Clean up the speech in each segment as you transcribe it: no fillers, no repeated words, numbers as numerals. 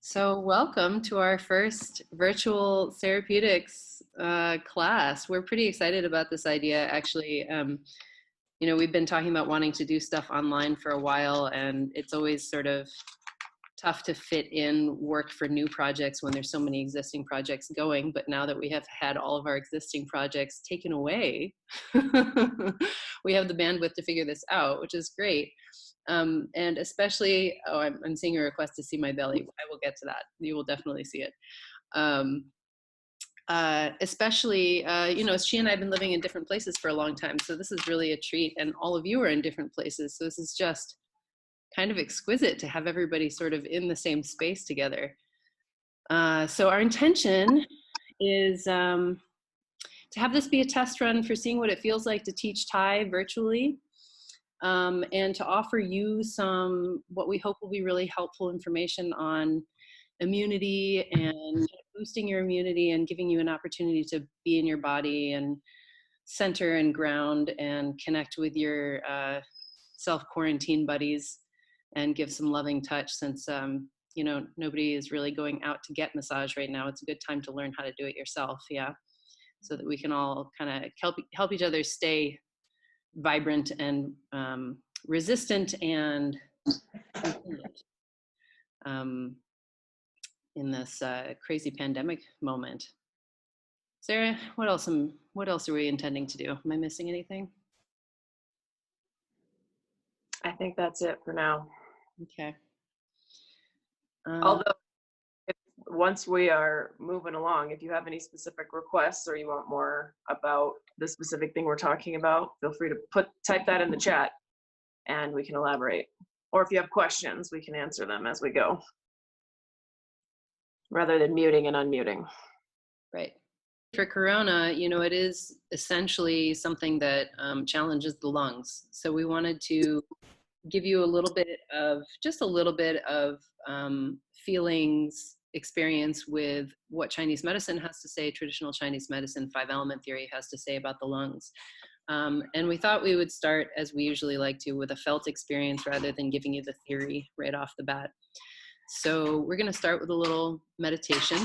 So welcome to our first virtual Sarahpeutics class. We're pretty excited about this idea, actually. We've been talking about wanting to do stuff online for a while, and it's always sort of tough to fit in work for new projects when there's so many existing projects going. But now that we have had all of our existing projects taken away, we have the bandwidth to figure this out, which is great. And especially, I'm seeing a request to see my belly. I will get to that. You will definitely see it. Especially, she and I have been living in different places for a long time. So this is really a treat. And all of you are in different places. So this is just kind of exquisite to have everybody sort of in the same space together. So our intention is to have this be a test run for seeing what it feels like to teach Thai virtually. And to offer you some, what we hope will be really helpful information on immunity and boosting your immunity and giving you an opportunity to be in your body and center and ground and connect with your self-quarantine buddies and give some loving touch since, nobody is really going out to get massage right now. It's a good time to learn how to do it yourself, yeah? So that we can all kind of help each other stay vibrant and resistant and in this crazy pandemic moment. Sarah, what else are we intending to do? Am I missing anything? I think that's it for now. Okay. Although, once we are moving along, if you have any specific requests or you want more about the specific thing we're talking about, feel free to type that in the chat and we can elaborate. Or if you have questions, we can answer them as we go, rather than muting and unmuting. Right. For Corona, it is essentially something that challenges the lungs. So we wanted to give you just a little bit of feelings, experience with what Chinese medicine has to say, traditional Chinese medicine, 5-element theory has to say about the lungs. And we thought we would start, as we usually like to, with a felt experience rather than giving you the theory right off the bat. So we're going to start with a little meditation.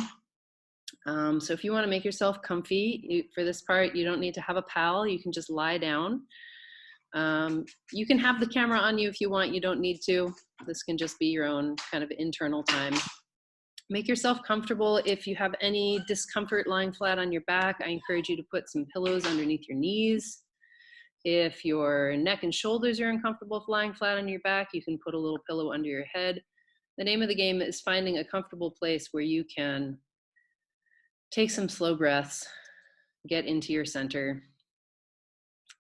So if you want to make yourself comfy, for this part, you don't need to have a pal. You can just lie down. You can have the camera on you if you want. You don't need to. This can just be your own kind of internal time. Make yourself comfortable. If you have any discomfort lying flat on your back, I encourage you to put some pillows underneath your knees. If your neck and shoulders are uncomfortable lying flat on your back, you can put a little pillow under your head. The name of the game is finding a comfortable place where you can take some slow breaths, get into your center.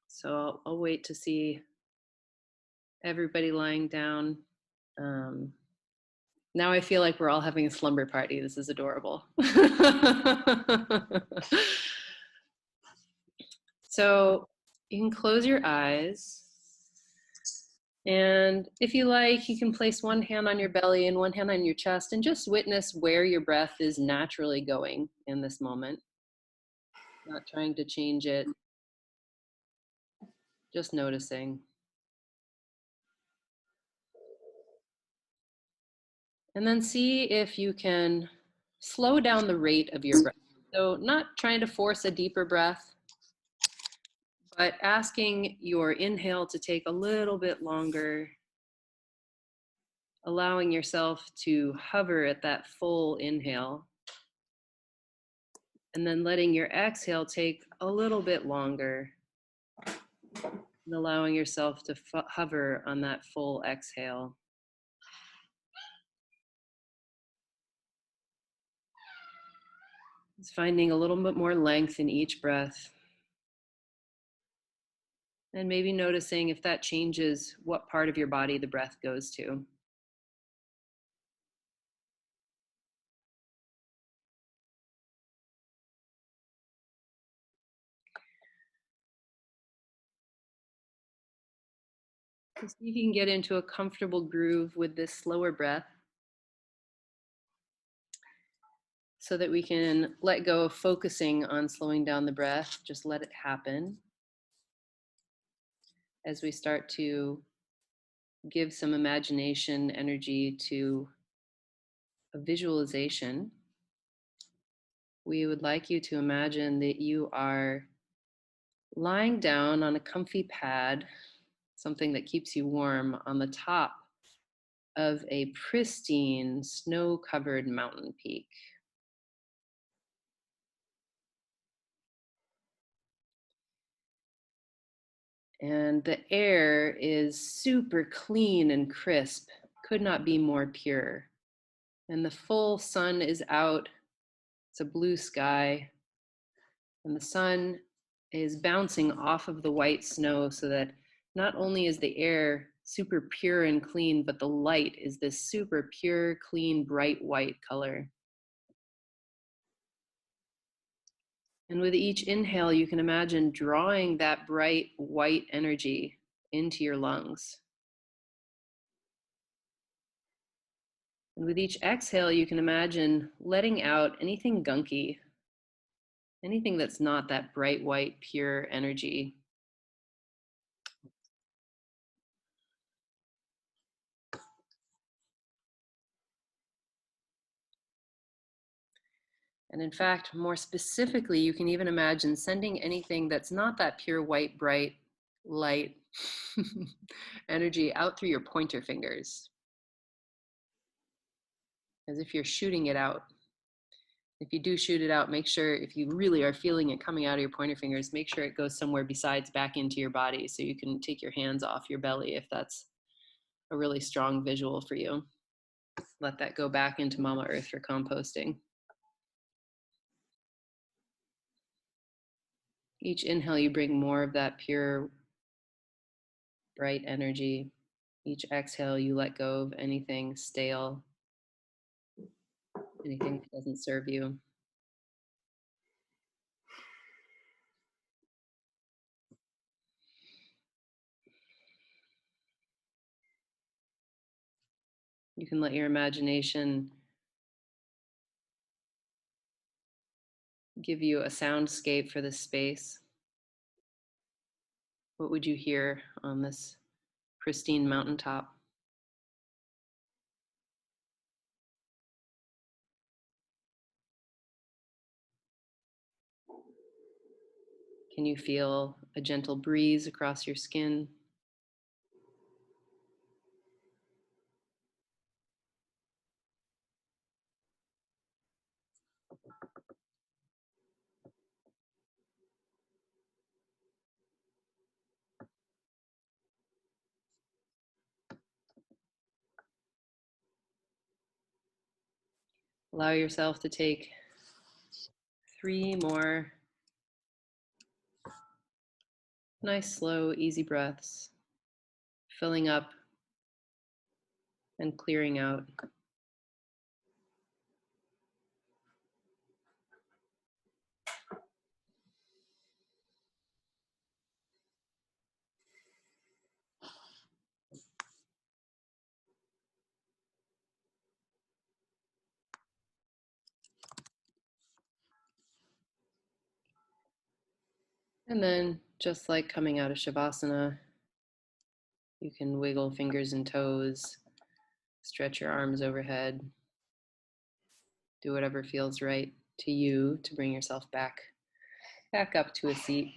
So I'll wait to see everybody lying down. Now I feel like we're all having a slumber party. This is adorable. So you can close your eyes. And if you like, you can place one hand on your belly and one hand on your chest and just witness where your breath is naturally going in this moment. Not trying to change it, just noticing. And then see if you can slow down the rate of your breath. So not trying to force a deeper breath, but asking your inhale to take a little bit longer, allowing yourself to hover at that full inhale, and then letting your exhale take a little bit longer, and allowing yourself to hover on that full exhale. It's finding a little bit more length in each breath. And maybe noticing if that changes what part of your body the breath goes to. So see if you can get into a comfortable groove with this slower breath so that we can let go of focusing on slowing down the breath. Just let it happen as we start to give some imagination energy to a visualization. We would like you to imagine that you are lying down on a comfy pad, something that keeps you warm, on the top of a pristine snow-covered mountain peak. And the air is super clean and crisp, could not be more pure. And the full sun is out. It's a blue sky. And the sun is bouncing off of the white snow so that not only is the air super pure and clean, but the light is this super pure, clean, bright white color. And with each inhale, you can imagine drawing that bright white energy into your lungs. And with each exhale, you can imagine letting out anything gunky, anything that's not that bright white, pure energy. And in fact, more specifically, you can even imagine sending anything that's not that pure white, bright, light energy out through your pointer fingers, as if you're shooting it out. If you do shoot it out, make sure, if you really are feeling it coming out of your pointer fingers, make sure it goes somewhere besides back into your body so you can take your hands off your belly if that's a really strong visual for you. Let that go back into Mama Earth for composting. Each inhale, you bring more of that pure, bright energy. Each exhale, you let go of anything stale, anything that doesn't serve you. You can let your imagination give you a soundscape for this space. What would you hear on this pristine mountaintop? Can you feel a gentle breeze across your skin? Allow yourself to take 3 more nice, slow, easy breaths, filling up and clearing out. And then, just like coming out of Shavasana, you can wiggle fingers and toes, stretch your arms overhead, do whatever feels right to you to bring yourself back up to a seat.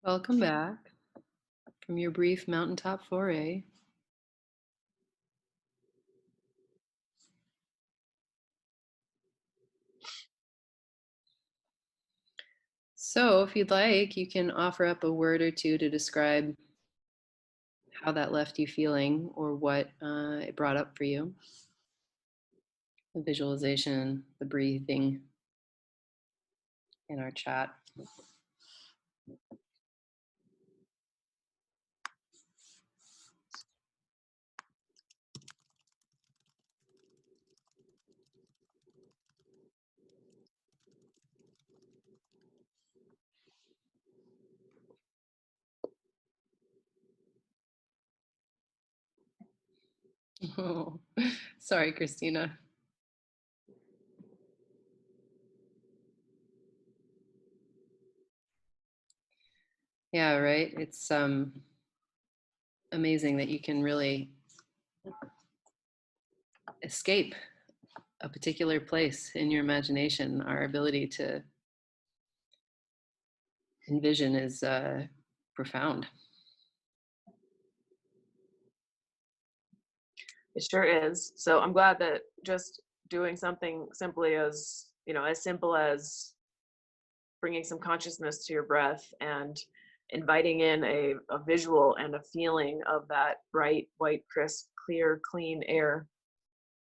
Welcome back from your brief mountaintop foray. So if you'd like, you can offer up a word or two to describe how that left you feeling or what it brought up for you. The visualization, the breathing in our chat. Sorry, Christina. Yeah, right. It's amazing that you can really escape a particular place in your imagination. Our ability to envision is profound. It sure is. So I'm glad that just doing something simply as, as simple as bringing some consciousness to your breath and inviting in a visual and a feeling of that bright, white, crisp, clear, clean air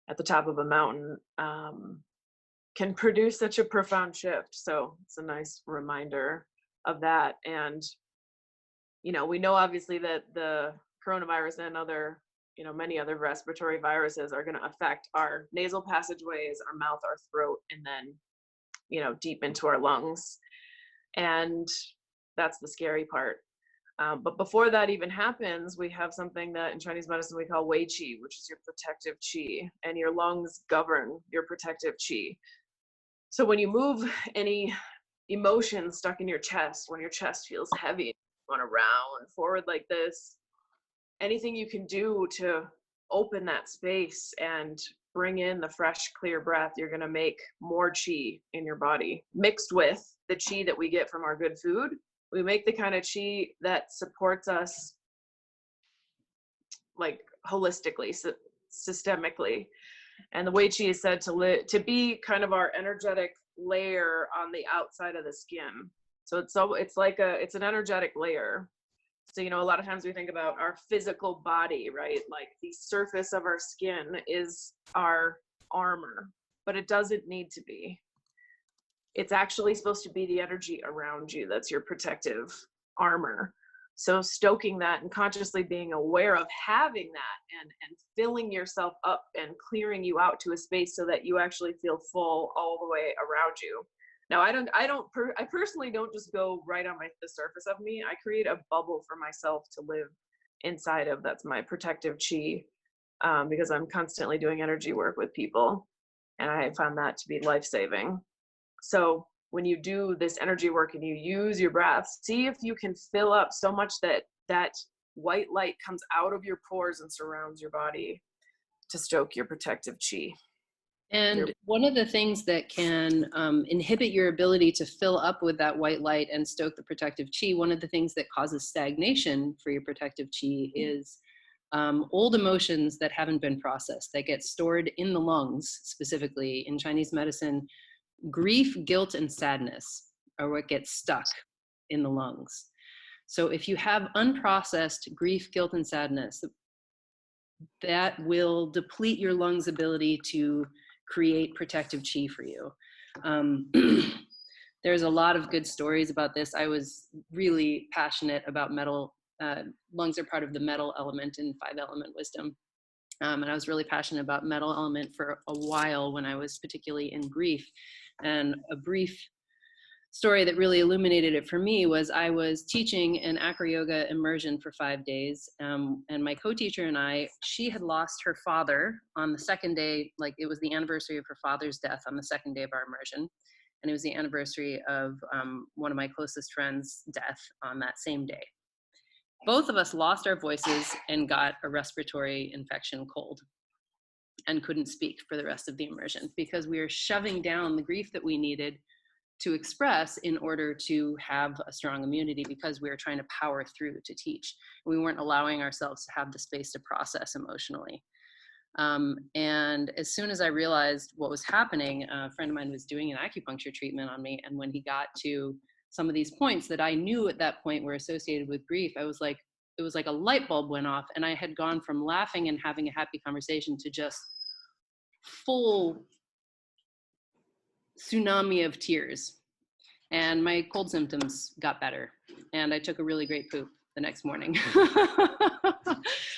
at the top of a mountain can produce such a profound shift. So it's a nice reminder of that. And, we know obviously that the coronavirus and other, many other respiratory viruses are going to affect our nasal passageways, our mouth, our throat, and then, deep into our lungs. And that's the scary part. But before that even happens, we have something that in Chinese medicine we call Wei Qi, which is your protective qi, and your lungs govern your protective qi. So when you move any emotion stuck in your chest, when your chest feels heavy, you want to round forward like this, anything you can do to open that space and bring in the fresh, clear breath, you're going to make more qi in your body mixed with the qi that we get from our good food. We make the kind of qi that supports us like holistically, systemically. And the Wei Qi is said to be kind of our energetic layer on the outside of the skin. So it's an energetic layer. So, a lot of times we think about our physical body, right? Like the surface of our skin is our armor, but it doesn't need to be. It's actually supposed to be the energy around you that's your protective armor. So stoking that and consciously being aware of having that and filling yourself up and clearing you out to a space so that you actually feel full all the way around you. Now, I personally don't just go right on the surface of me. I create a bubble for myself to live inside of. That's my protective qi, because I'm constantly doing energy work with people. And I found that to be life-saving. So when you do this energy work and you use your breath, see if you can fill up so much that white light comes out of your pores and surrounds your body to stoke your protective qi. And one of the things that can inhibit your ability to fill up with that white light and stoke the protective qi, one of the things that causes stagnation for your protective qi is old emotions that haven't been processed, that get stored in the lungs. Specifically in Chinese medicine, grief, guilt, and sadness are what gets stuck in the lungs. So if you have unprocessed grief, guilt, and sadness, that will deplete your lungs' ability to create protective qi for you. There's a lot of good stories about this. I was really passionate about metal. Lungs are part of the metal element in 5-element wisdom. And I was really passionate about metal element for a while when I was particularly in grief. And a brief story that really illuminated it for me was I was teaching an acro yoga immersion for 5 days. And my co-teacher and I, she had lost her father on the second day, like it was the anniversary of her father's death on the second day of our immersion. And it was the anniversary of one of my closest friends' death on that same day. Both of us lost our voices and got a respiratory infection cold and couldn't speak for the rest of the immersion because we were shoving down the grief that we needed to express in order to have a strong immunity because we were trying to power through to teach. We weren't allowing ourselves to have the space to process emotionally. And as soon as I realized what was happening, a friend of mine was doing an acupuncture treatment on me. And when he got to some of these points that I knew at that point were associated with grief, it was like a light bulb went off, and I had gone from laughing and having a happy conversation to just full tsunami of tears. And my cold symptoms got better, and I took a really great poop the next morning.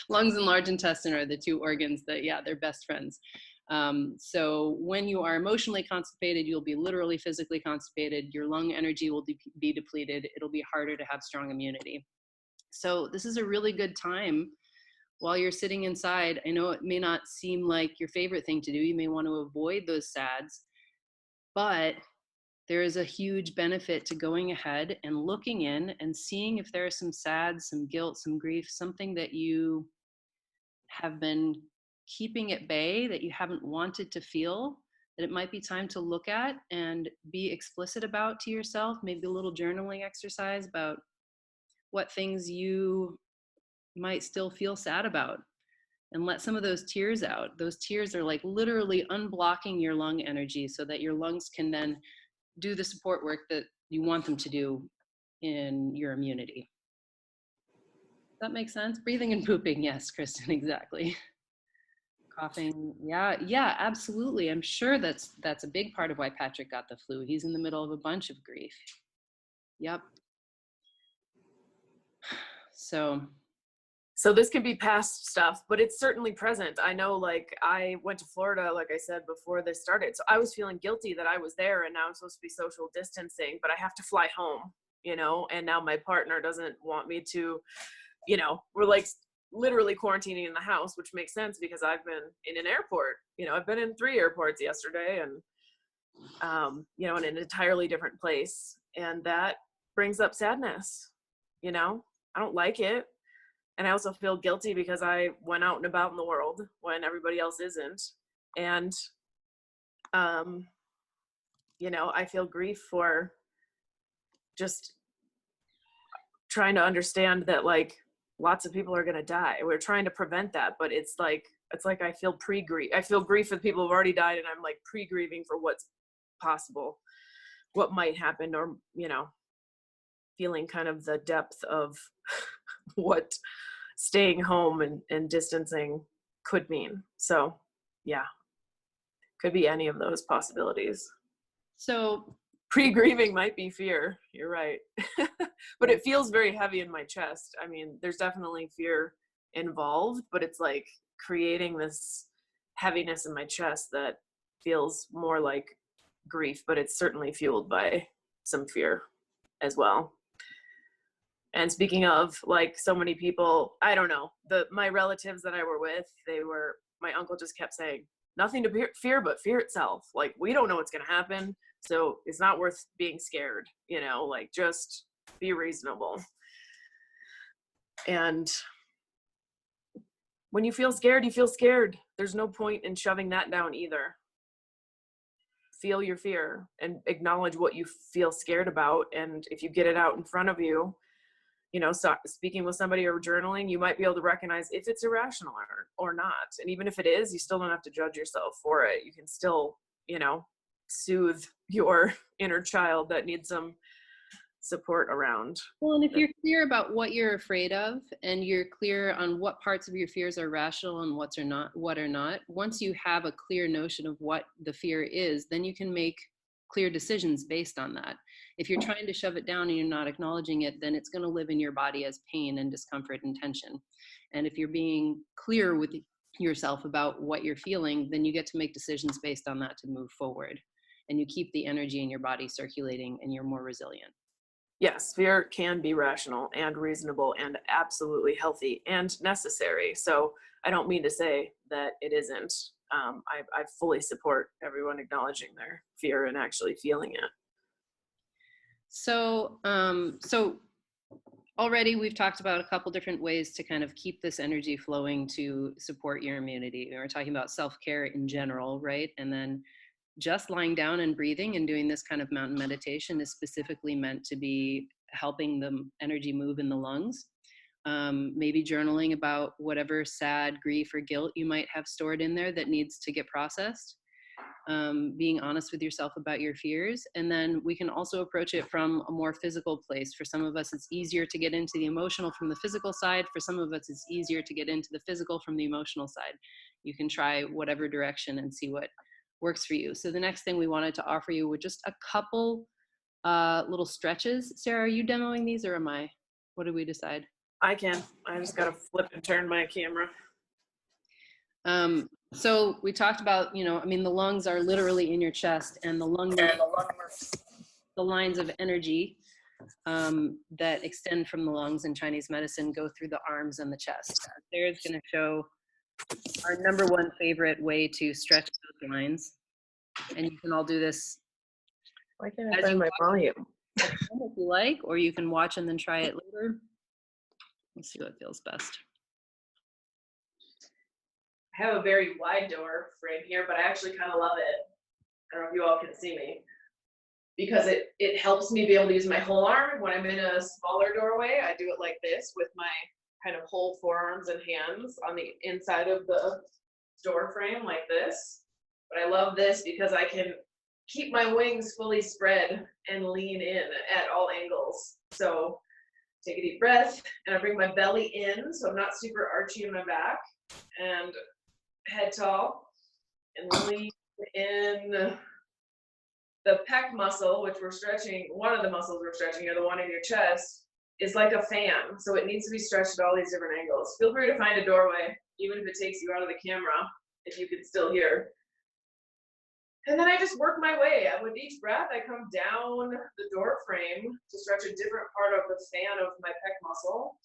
Lungs and large intestine are the two organs that, yeah, they're best friends. So when you are emotionally constipated, you'll be literally physically constipated. Your lung energy will be depleted. It'll be harder to have strong immunity. So this is a really good time while you're sitting inside. I know it may not seem like your favorite thing to do. You may want to avoid those sads, but there is a huge benefit to going ahead and looking in and seeing if there are some sad, some guilt, some grief, something that you have been keeping at bay, that you haven't wanted to feel, that it might be time to look at and be explicit about to yourself. Maybe a little journaling exercise about what things you might still feel sad about, and let some of those tears out. Those tears are like literally unblocking your lung energy so that your lungs can then do the support work that you want them to do in your immunity. Does that make sense? Breathing and pooping, yes, Kristen, exactly. Coughing, yeah, absolutely. I'm sure that's a big part of why Patrick got the flu. He's in the middle of a bunch of grief. Yep. So this can be past stuff, but it's certainly present. I know, like, I went to Florida, like I said, before this started. So I was feeling guilty that I was there and now I'm supposed to be social distancing, but I have to fly home, you know, and now my partner doesn't want me to, you know, we're like literally quarantining in the house, which makes sense because I've been in an airport, you know, I've been in 3 airports yesterday and, you know, in an entirely different place. And that brings up sadness, you know, I don't like it. And I also feel guilty because I went out and about in the world when everybody else isn't. And, you know, I feel grief for just trying to understand that, like, lots of people are going to die. We're trying to prevent that, but it's like I feel pre-grief. I feel grief for the people who've already died, and I'm like pre-grieving for what's possible, what might happen, or, you know, feeling kind of the depth of what staying home and distancing could mean. So yeah, could be any of those possibilities. So pre-grieving might be fear, you're right. But it feels very heavy in my chest. I mean, there's definitely fear involved, but it's like creating this heaviness in my chest that feels more like grief, but it's certainly fueled by some fear as well. And speaking of, like, so many people, I don't know, my relatives that I were with, my uncle just kept saying, nothing to fear but fear itself. Like, we don't know what's going to happen, so it's not worth being scared, you know, like, just be reasonable. And when you feel scared, you feel scared. There's no point in shoving that down either. Feel your fear and acknowledge what you feel scared about. And if you get it out in front of you, you know, so speaking with somebody or journaling, you might be able to recognize if it's irrational or not. And even if it is, you still don't have to judge yourself for it. You can still, you know, soothe your inner child that needs some support around. Well, and if you're clear about what you're afraid of, and you're clear on what parts of your fears are rational and what are not, once you have a clear notion of what the fear is, then you can make clear decisions based on that. If you're trying to shove it down and you're not acknowledging it, then it's going to live in your body as pain and discomfort and tension. And if you're being clear with yourself about what you're feeling, then you get to make decisions based on that to move forward. And you keep the energy in your body circulating, and you're more resilient. Yes, fear can be rational and reasonable and absolutely healthy and necessary. So I don't mean to say that it isn't. I fully support everyone acknowledging their fear and actually feeling it. So already we've talked about a couple different ways to kind of keep this energy flowing to support your immunity. We're talking about self-care in general, right? And then just lying down and breathing and doing this kind of mountain meditation is specifically meant to be helping the energy move in the lungs. Maybe journaling about whatever sad, grief, or guilt you might have stored in there that needs to get processed. Being honest with yourself about your fears. And then we can also approach it from a more physical place. For some of us, it's easier to get into the emotional from the physical side. For some of us, it's easier to get into the physical from the emotional side. You can try whatever direction and see what works for you. So the next thing we wanted to offer you were just a couple little stretches. Sarah, are you demoing these, or am I? What did we decide? I can. I just got to flip and turn my camera. So we talked about, you know, I mean, the lungs are literally in your chest, and the lines of energy that extend from the lungs in Chinese medicine go through the arms and the chest. Sarah's going to show our number one favorite way to stretch those lines. And you can all do this. Why can't I find my volume? If you like, or you can watch and then try it later. Let's see what feels best. I have a very wide door frame here, but I actually kind of love it. I don't know if you all can see me. Because it helps me be able to use my whole arm. When I'm in a smaller doorway, I do it like this with my kind of whole forearms and hands on the inside of the door frame like this. But I love this because I can keep my wings fully spread and lean in at all angles. So take a deep breath, and I bring my belly in, so I'm not super archy in my back, and head tall, and lean in. The pec muscle, which we're stretching, one of the muscles we're stretching here, the one in your chest, is like a fan. So it needs to be stretched at all these different angles. Feel free to find a doorway, even if it takes you out of the camera, if you can still hear. And then I just work my way. With each breath, I come down the door frame to stretch a different part of the fan of my pec muscle.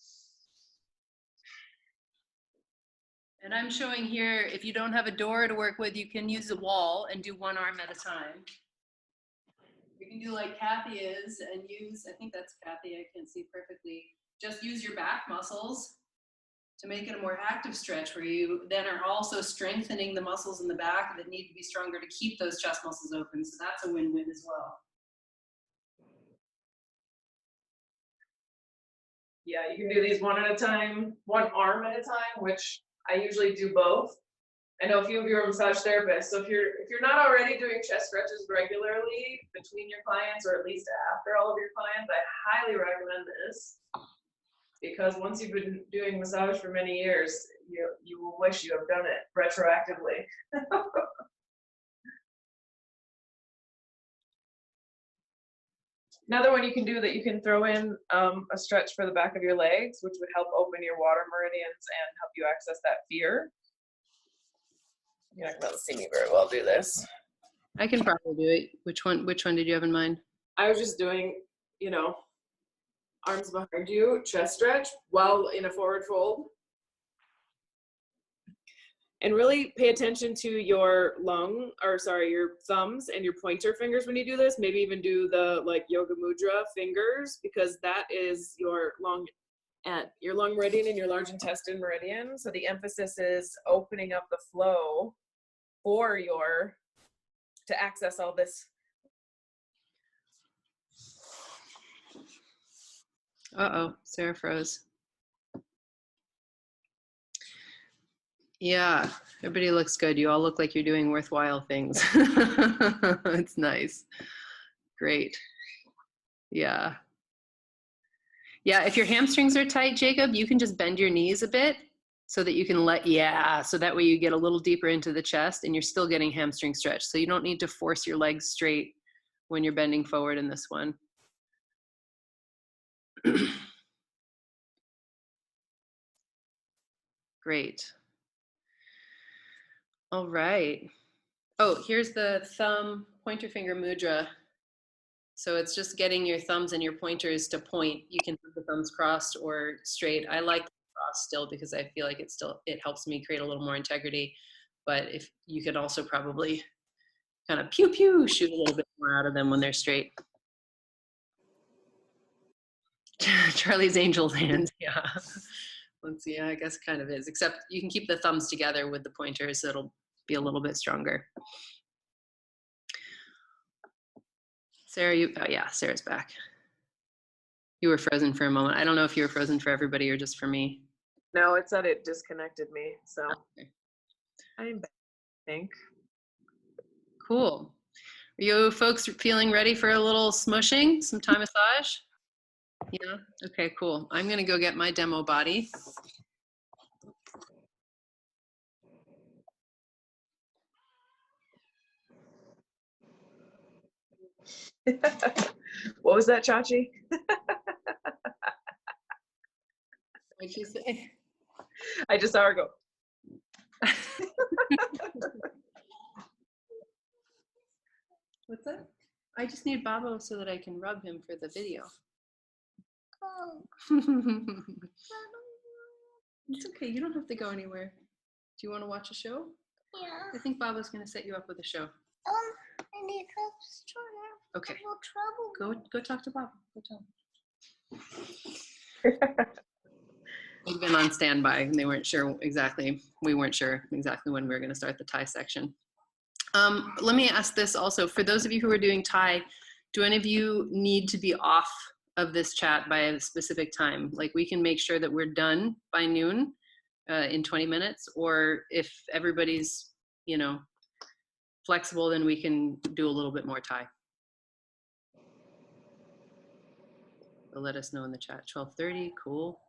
And I'm showing here, if you don't have a door to work with, you can use a wall and do one arm at a time. You can do like Kathy is and use, I think that's Kathy, I can't see perfectly. Just use your back muscles to make it a more active stretch where you then are also strengthening the muscles in the back that need to be stronger to keep those chest muscles open. So that's a win-win as well. Yeah, you can do these one at a time, one arm at a time, which I usually do both. I know a few of you are massage therapists, so if you're not already doing chest stretches regularly between your clients, or at least after all of your clients, I highly recommend this, because once you've been doing massage for many years, you will wish you have done it retroactively. Another one you can do that you can throw in a stretch for the back of your legs, which would help open your water meridians and help you access that fear. You're not gonna see me very well do this. I can probably do it. Which one did you have in mind? I was just doing, arms behind you, chest stretch while in a forward fold. And really pay attention to your your thumbs and your pointer fingers when you do this. Maybe even do the like yoga mudra fingers, because that is your lung meridian and your large intestine meridian. So the emphasis is opening up the flow to access all this. Uh-oh, Sarah froze. Yeah, everybody looks good. You all look like you're doing worthwhile things. It's nice. Great. Yeah. Yeah, if your hamstrings are tight, Jacob, you can just bend your knees a bit so that you can so that way you get a little deeper into the chest and you're still getting hamstring stretch. So you don't need to force your legs straight when you're bending forward in this one. Great. All right. Oh, here's the thumb pointer finger mudra. So it's just getting your thumbs and your pointers to point. You can have the thumbs crossed or straight. I like crossed still because I feel like it helps me create a little more integrity. But if you could also probably kind of pew pew shoot a little bit more out of them when they're straight. Charlie's angel's hands, yeah. Let's see, I guess kind of is, except you can keep the thumbs together with the pointers, so it'll be a little bit stronger. Sarah, oh yeah, Sarah's back. You were frozen for a moment. I don't know if you were frozen for everybody or just for me. No, it said it disconnected me, so okay. I'm back, I think. Cool. Are you folks feeling ready for a little smushing, some Thai massage? Yeah, okay, cool. I'm gonna go get my demo body. What was that, Chachi? What'd you say? I just saw her go. What's that? I just need Babo so that I can rub him for the video. It's okay. You don't have to go anywhere. Do you want to watch a show? Yeah. I think Baba's going to set you up with a show. I need help. Okay. Trouble. Go talk to Baba. Go tell him. We've been on standby, and we weren't sure exactly when we were going to start the Thai section. Let me ask this also. For those of you who are doing Thai, do any of you need to be off of this chat by a specific time? Like, we can make sure that we're done by noon in 20 minutes, or if everybody's, flexible, then we can do a little bit more Thai. So let us know in the chat. 12:30, cool.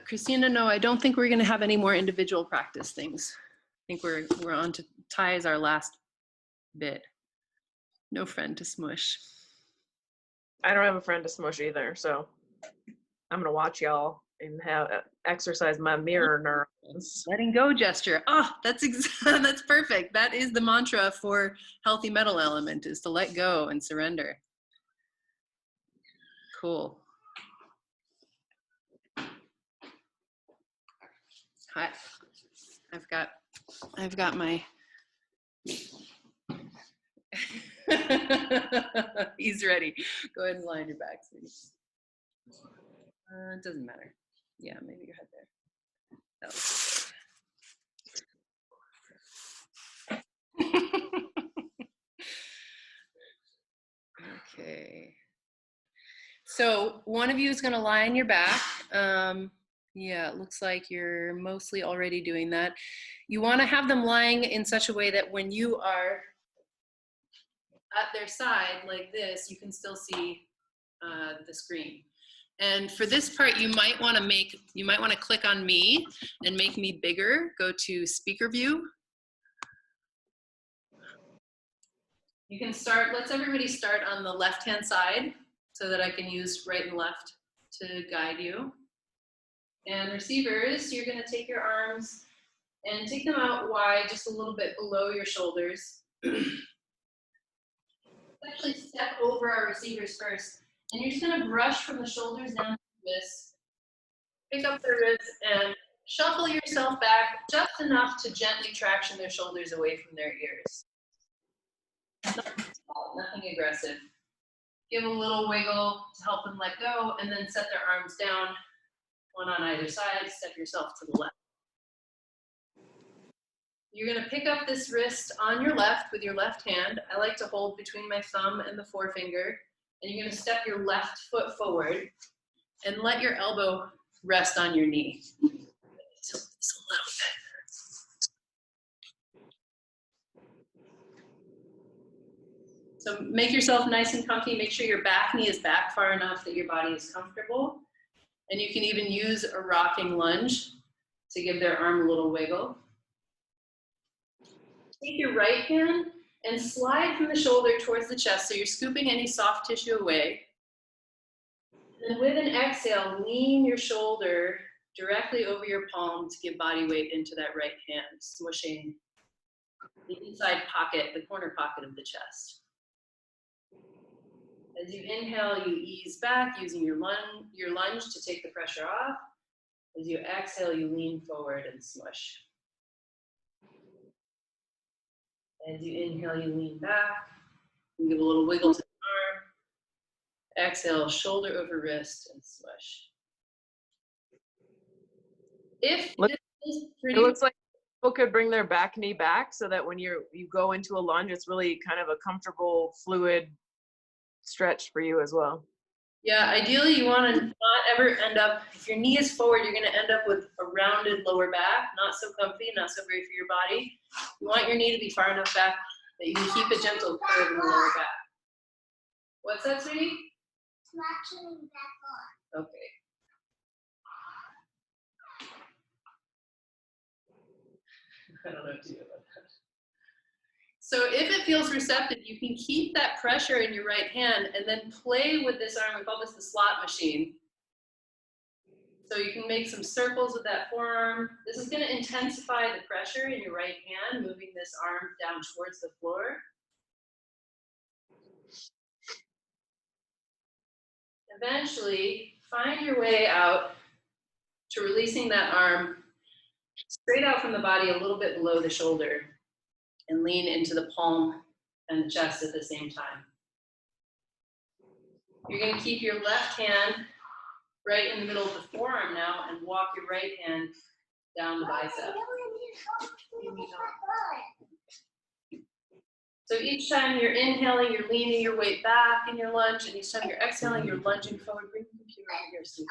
Christina, no, I don't think we're going to have any more individual practice things. I think we're on to Thai as our last bit. No friend to smush. I don't have a friend to smush either, so I'm gonna watch y'all and exercise my mirror neurons. Letting go gesture. Oh, that's that's perfect. That is the mantra for healthy metal element, is to let go and surrender. Cool. Hi. I've got my he's ready. Go ahead and lie on your back, sweetie. It doesn't matter. Yeah, maybe your head there. That was okay. So one of you is going to lie on your back. Yeah, it looks like you're mostly already doing that. You want to have them lying in such a way that when you are at their side like this, you can still see the screen. And for this part, you might want to click on me and make me bigger. Go to speaker view. You can start, let's everybody start on the left-hand side so that I can use right and left to guide you. And receivers, you're gonna take your arms and take them out wide, just a little bit below your shoulders. Actually step over our receivers first. And you're just gonna brush from the shoulders down to the wrists. Pick up the wrists and shuffle yourself back just enough to gently traction their shoulders away from their ears. Nothing aggressive. Give a little wiggle to help them let go, and then set their arms down, one on either side. Step yourself to the left. You're going to pick up this wrist on your left with your left hand. I like to hold between my thumb and the forefinger. And you're going to step your left foot forward and let your elbow rest on your knee. Just a little bit. So make yourself nice and comfy. Make sure your back knee is back far enough that your body is comfortable. And you can even use a rocking lunge to give their arm a little wiggle. Take your right hand and slide from the shoulder towards the chest, so you're scooping any soft tissue away. And then with an exhale, lean your shoulder directly over your palm to give body weight into that right hand, smushing the inside pocket, the corner pocket of the chest. As you inhale, you ease back using your lunge to take the pressure off. As you exhale, you lean forward and smush. As you inhale, you lean back. You give a little wiggle to the arm. Exhale, shoulder over wrist and smush. It looks like people could bring their back knee back so that when you go into a lunge, it's really kind of a comfortable, fluid stretch for you as well. Yeah, ideally you want to not ever end up, if your knee is forward, you're going to end up with a rounded lower back, not so comfy, not so great for your body. You want your knee to be far enough back that you can keep a gentle curve in the lower back. What's that, sweetie? It's actually back on. Okay. I don't know what to do about that. So if it feels receptive, you can keep that pressure in your right hand and then play with this arm. We call this the slot machine. So you can make some circles with that forearm. This is going to intensify the pressure in your right hand, moving this arm down towards the floor. Eventually, find your way out to releasing that arm straight out from the body a little bit below the shoulder and lean into the palm and the chest at the same time. You're going to keep your left hand right in the middle of the forearm now and walk your right hand down the bicep. So each time you're inhaling, you're leaning your weight back in your lunge, and each time you're exhaling, you're lunging forward. Bring the computer over here, Steve.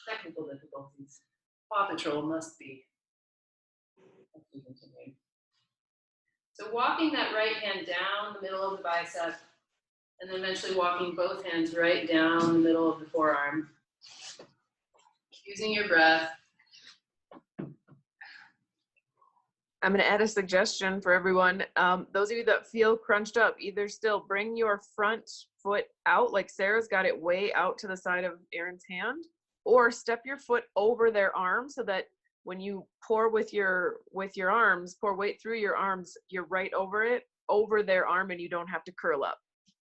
Technical difficulties. Paw Patrol must be. So walking that right hand down the middle of the bicep, and then eventually walking both hands right down the middle of the forearm. Using your breath. I'm going to add a suggestion for everyone. Those of you that feel crunched up, either still bring your front foot out, like Sarah's got it way out to the side of Aaron's hand, or step your foot over their arm so that when you pour with your arms, pour weight through your arms, you're right over it, over their arm, and you don't have to curl up.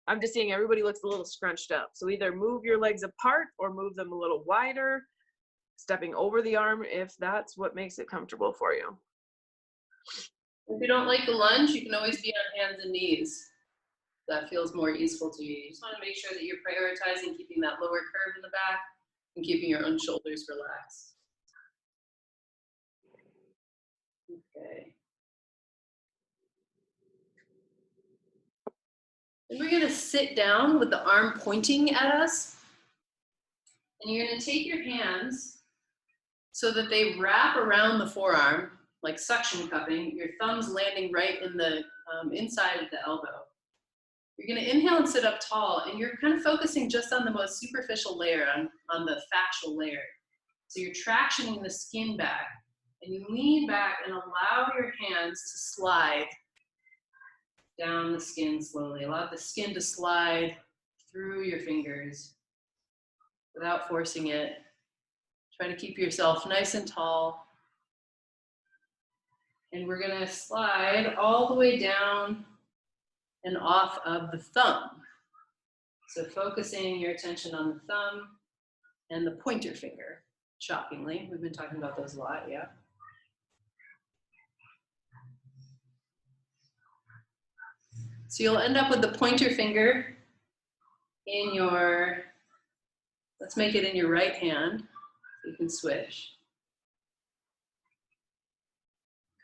I'm just seeing everybody looks a little scrunched up. So either move your legs apart or move them a little wider, stepping over the arm if that's what makes it comfortable for you. If you don't like the lunge, you can always be on hands and knees. That feels more easeful to you. You just want to make sure that you're prioritizing keeping that lower curve in the back and keeping your own shoulders relaxed. Okay. Then we're going to sit down with the arm pointing at us. And you're going to take your hands so that they wrap around the forearm, like suction cupping, your thumbs landing right in the inside of the elbow. You're going to inhale and sit up tall, and you're kind of focusing just on the most superficial layer, on the fascial layer. So you're tractioning the skin back, and you lean back and allow your hands to slide down the skin slowly. Allow the skin to slide through your fingers without forcing it. Try to keep yourself nice and tall. And we're going to slide all the way down and off of the thumb. So focusing your attention on the thumb and the pointer finger, shockingly. We've been talking about those a lot, yeah. So you'll end up with the pointer finger in your, let's make it in your right hand. So you can switch.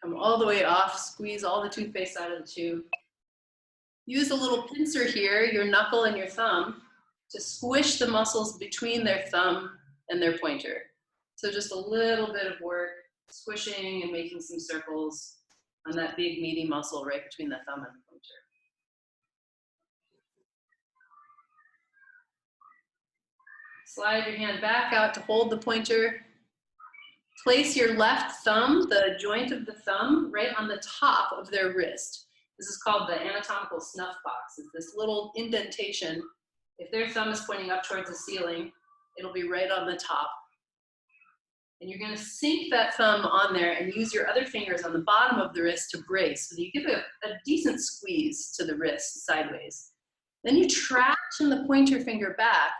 Come all the way off, squeeze all the toothpaste out of the tube. Use a little pincer here, your knuckle and your thumb, to squish the muscles between their thumb and their pointer. So just a little bit of work, squishing and making some circles on that big meaty muscle right between the thumb and the pointer. Slide your hand back out to hold the pointer. Place your left thumb, the joint of the thumb, right on the top of their wrist. This is called the anatomical snuff box. It's this little indentation. If their thumb is pointing up towards the ceiling, it'll be right on the top. And you're going to sink that thumb on there and use your other fingers on the bottom of the wrist to brace. So that you give a decent squeeze to the wrist sideways. Then you traction the pointer finger back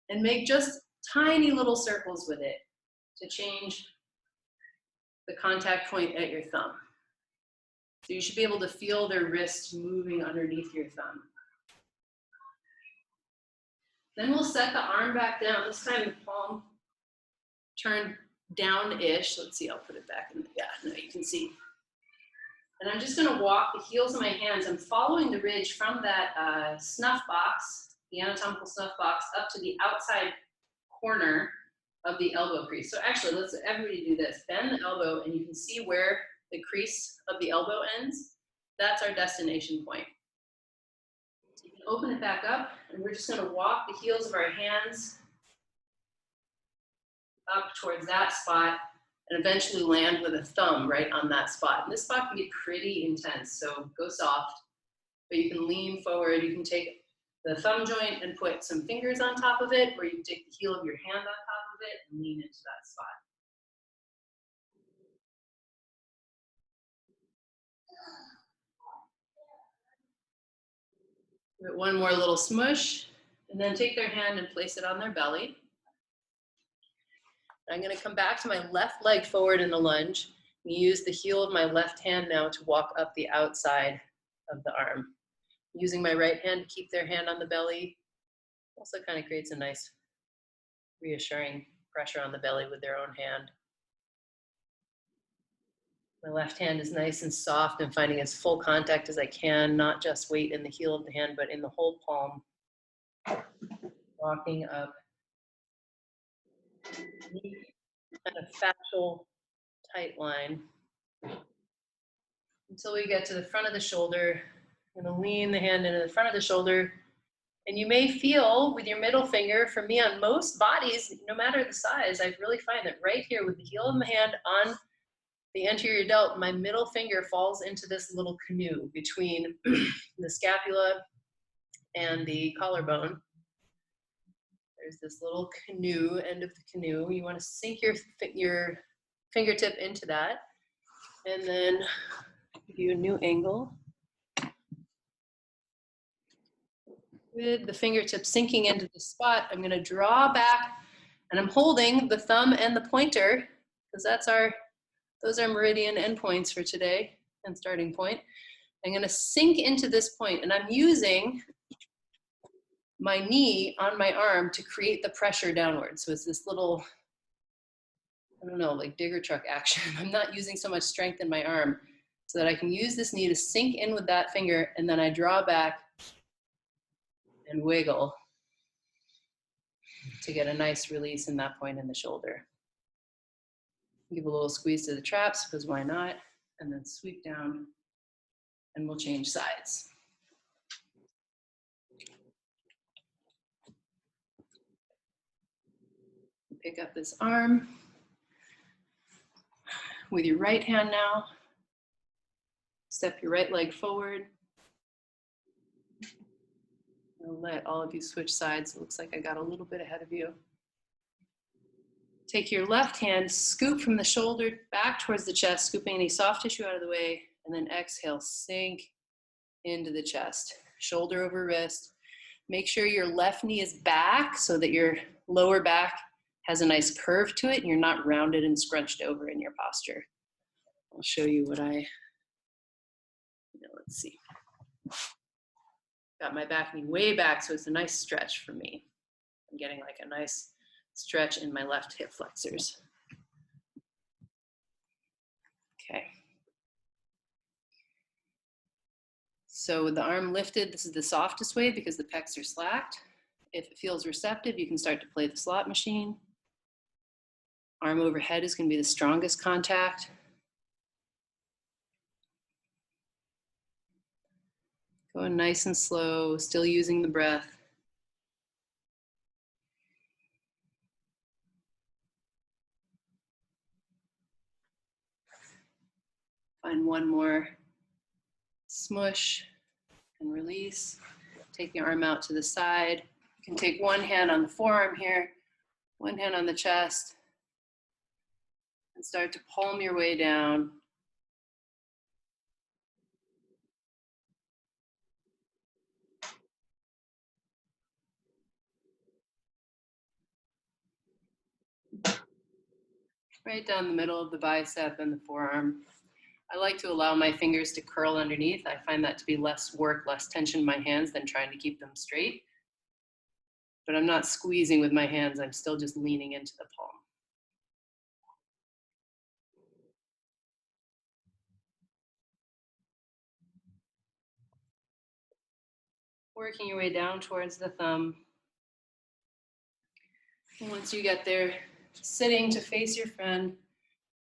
and make just tiny little circles with it to change the contact point at your thumb. So you should be able to feel their wrist moving underneath your thumb. Then we'll set the arm back down. This time the palm turned down-ish. Let's see, I'll put it back in. Yeah, no, you can see. And I'm just gonna walk the heels of my hands. I'm following the ridge from that snuff box, the anatomical snuff box, up to the outside corner of the elbow crease. So actually, let's everybody do this. Bend the elbow, and you can see where the crease of the elbow ends. That's our destination point. So you can open it back up, and we're just going to walk the heels of our hands up towards that spot and eventually land with a thumb right on that spot. And this spot can be pretty intense, so go soft, but you can lean forward. You can take the thumb joint and put some fingers on top of it, or you can take the heel of your hand on top of it and lean into that spot. Give it one more little smush, and then take their hand and place it on their belly. I'm going to come back to my left leg forward in the lunge. And use the heel of my left hand now to walk up the outside of the arm. Using my right hand to keep their hand on the belly. Also kind of creates a nice reassuring pressure on the belly with their own hand. My left hand is nice and soft and finding as full contact as I can, not just weight in the heel of the hand, but in the whole palm. Walking up. Kind of fascial tight line until we get to the front of the shoulder. I'm going to lean the hand into the front of the shoulder. And you may feel with your middle finger, for me on most bodies, no matter the size, I really find that right here with the heel of my hand on the anterior delt, my middle finger falls into this little canoe between the scapula and the collarbone. There's this little canoe, end of the canoe. You want to sink your fingertip into that. And then give you a new angle. With the fingertip sinking into the spot, I'm going to draw back, and I'm holding the thumb and the pointer, because those are meridian endpoints for today and starting point. I'm going to sink into this point, and I'm using my knee on my arm to create the pressure downward. So it's this little, I don't know, like digger truck action. I'm not using so much strength in my arm so that I can use this knee to sink in with that finger, and then I draw back and wiggle to get a nice release in that point in the shoulder. Give a little squeeze to the traps, because why not? And then sweep down, and we'll change sides. Pick up this arm with your right hand now. Step your right leg forward. I'll let all of you switch sides. It looks like I got a little bit ahead of you. Take your left hand, scoop from the shoulder back towards the chest, scooping any soft tissue out of the way, and then exhale, sink into the chest. Shoulder over wrist. Make sure your left knee is back so that your lower back has a nice curve to it and you're not rounded and scrunched over in your posture. I'll show you what let's see. Got my back knee way back, so it's a nice stretch for me. I'm getting like a nice stretch in my left hip flexors. Okay. So with the arm lifted, this is the softest way because the pecs are slacked. If it feels receptive, you can start to play the slot machine. Arm overhead is going to be the strongest contact. Going nice and slow, still using the breath. Find one more smush and release. Take the arm out to the side. You can take one hand on the forearm here, one hand on the chest, and start to palm your way down. Right down the middle of the bicep and the forearm. I like to allow my fingers to curl underneath. I find that to be less work, less tension in my hands than trying to keep them straight. But I'm not squeezing with my hands, I'm still just leaning into the palm. Working your way down towards the thumb. And once you get there, sitting to face your friend,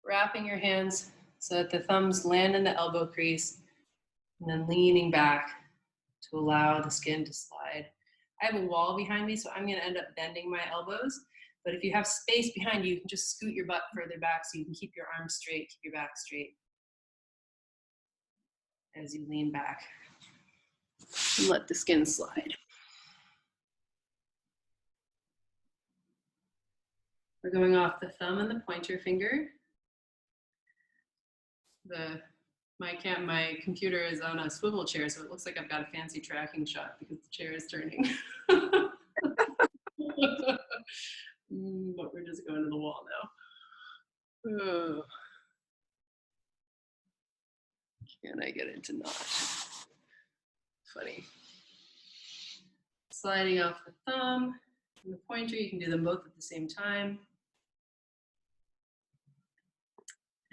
wrapping your hands so that the thumbs land in the elbow crease, and then leaning back to allow the skin to slide. I have a wall behind me, so I'm going to end up bending my elbows. But if you have space behind you, you can just scoot your butt further back so you can keep your arms straight, keep your back straight as you lean back. And let the skin slide. We're going off the thumb and the pointer finger. The my computer is on a swivel chair, so it looks like I've got a fancy tracking shot because the chair is turning. But we're just going to the wall now. Oh. Can I get into knot? Funny. Sliding off the thumb and the pointer, you can do them both at the same time.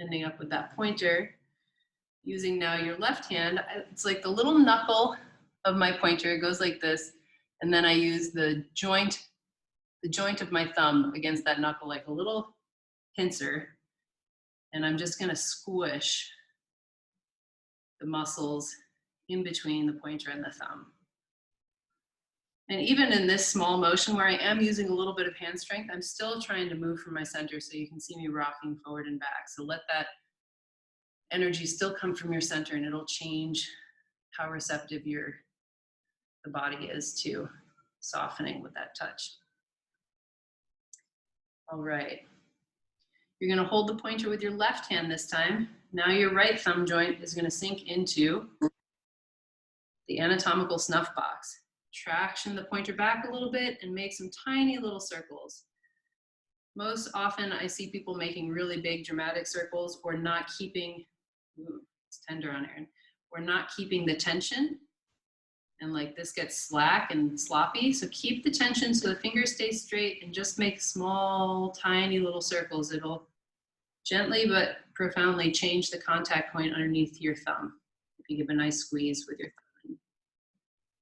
Ending up with that pointer. Using now your left hand, it's like the little knuckle of my pointer. It goes like this, and then I use the joint of my thumb against that knuckle like a little pincer, and I'm just gonna squish the muscles in between the pointer and the thumb. And even in this small motion where I am using a little bit of hand strength, I'm still trying to move from my center, so you can see me rocking forward and back. So let that energy still come from your center, and it'll change how receptive the body is to softening with that touch. All right. You're going to hold the pointer with your left hand this time. Now your right thumb joint is going to sink into the anatomical snuff box. Traction the pointer back a little bit and make some tiny little circles. Most often I see people making really big dramatic circles or not keeping, it's tender on Erin, or not keeping the tension, and like this gets slack and sloppy. So keep the tension so the fingers stay straight and just make small, tiny little circles. It'll gently but profoundly change the contact point underneath your thumb if you give a nice squeeze with your thumb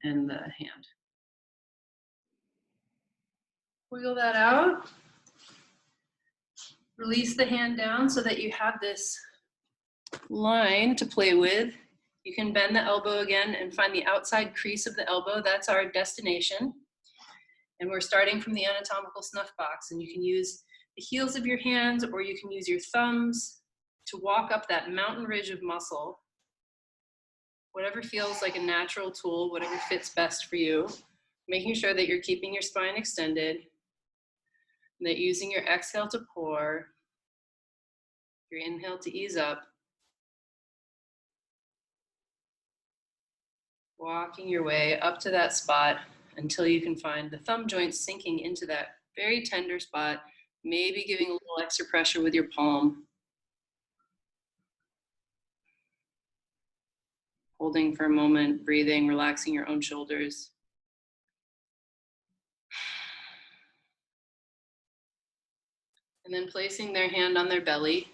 and the hand. Wiggle that out. Release the hand down so that you have this line to play with. You can bend the elbow again and find the outside crease of the elbow. That's our destination. And we're starting from the anatomical snuff box, and you can use the heels of your hands or you can use your thumbs to walk up that mountain ridge of muscle. Whatever feels like a natural tool, whatever fits best for you, making sure that you're keeping your spine extended, and that using your exhale to pour, your inhale to ease up, walking your way up to that spot until you can find the thumb joint sinking into that very tender spot, maybe giving a little extra pressure with your palm. Holding for a moment, breathing, relaxing your own shoulders. And then placing their hand on their belly,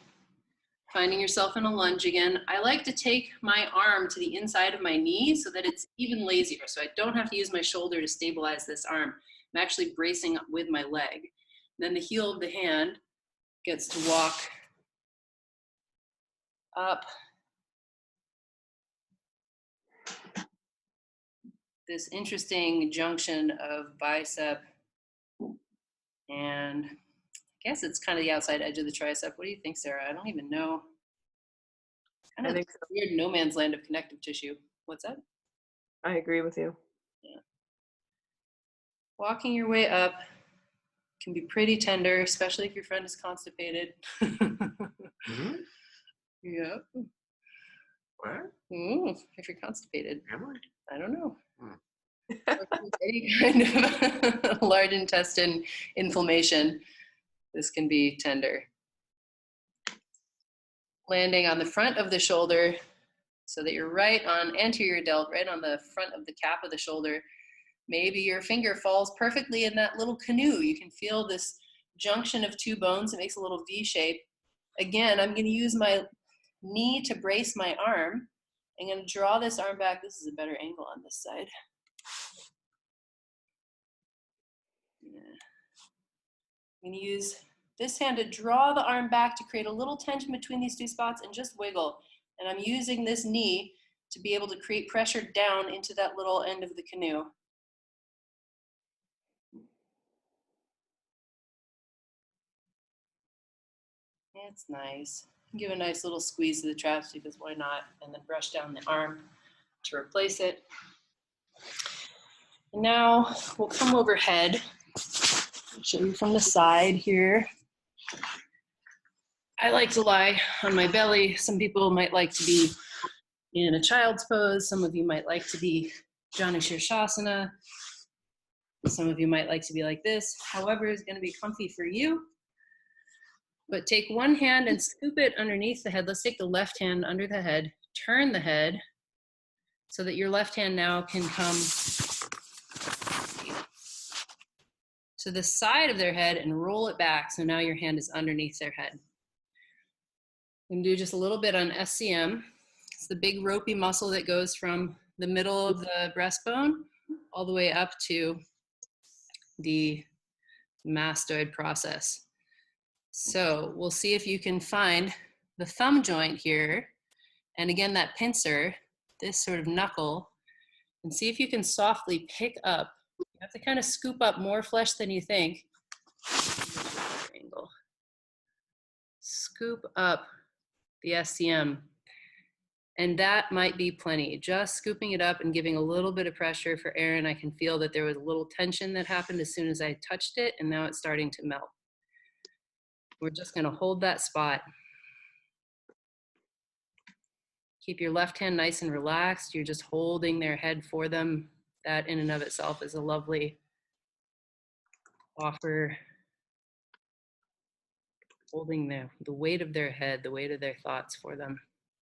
finding yourself in a lunge again. I like to take my arm to the inside of my knee so that it's even lazier, so I don't have to use my shoulder to stabilize this arm. I'm actually bracing with my leg. Then the heel of the hand gets to walk up this interesting junction of bicep and I guess it's kind of the outside edge of the tricep. What do you think, Sarah? I don't even know. Kind of think so. Weird no man's land of connective tissue. What's that? I agree with you. Yeah. Walking your way up can be pretty tender, especially if your friend is constipated. Mm-hmm. Yeah. What? If you're constipated. Am I? I don't know. Any kind of large intestine inflammation, this can be tender. Landing on the front of the shoulder so that you're right on anterior delt, right on the front of the cap of the shoulder. Maybe your finger falls perfectly in that little canoe. You can feel this junction of two bones. It makes a little V shape. Again, I'm going to use my knee to brace my arm. I'm going to draw this arm back. This is a better angle on this side. Yeah. I'm going to use this hand to draw the arm back to create a little tension between these two spots and just wiggle. And I'm using this knee to be able to create pressure down into that little end of the canoe. It's nice. Give a nice little squeeze to the traps because why not? And then brush down the arm to replace it. And now we'll come overhead. I'll show you from the side here. I like to lie on my belly. Some people might like to be in a child's pose. Some of you might like to be Janu Shirshasana. Some of you might like to be like this. However is going to be comfy for you. But take one hand and scoop it underneath the head. Let's take the left hand under the head, turn the head so that your left hand now can come to the side of their head and roll it back. So now your hand is underneath their head. You can do just a little bit on SCM. It's the big ropey muscle that goes from the middle of the breastbone all the way up to the mastoid process. So we'll see if you can find the thumb joint here. And again, that pincer, this sort of knuckle, and see if you can softly pick up. You have to kind of scoop up more flesh than you think. Angle. Scoop up the SCM. And that might be plenty. Just scooping it up and giving a little bit of pressure for Erin. I can feel that there was a little tension that happened as soon as I touched it, and now it's starting to melt. We're just gonna hold that spot. Keep your left hand nice and relaxed. You're just holding their head for them. That in and of itself is a lovely offer. Holding the weight of their head, the weight of their thoughts for them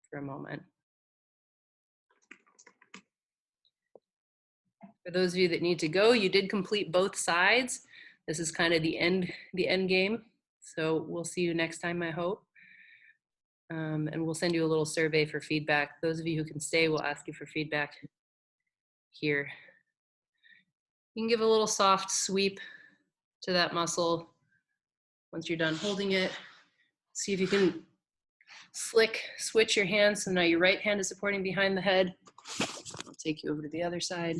for a moment. For those of you that need to go, you did complete both sides. This is kind of the end game. So we'll see you next time, I hope. And we'll send you a little survey for feedback. Those of you who can stay, we'll ask you for feedback here. You can give a little soft sweep to that muscle once you're done holding it. See if you can switch your hands. So now your right hand is supporting behind the head. I'll take you over to the other side.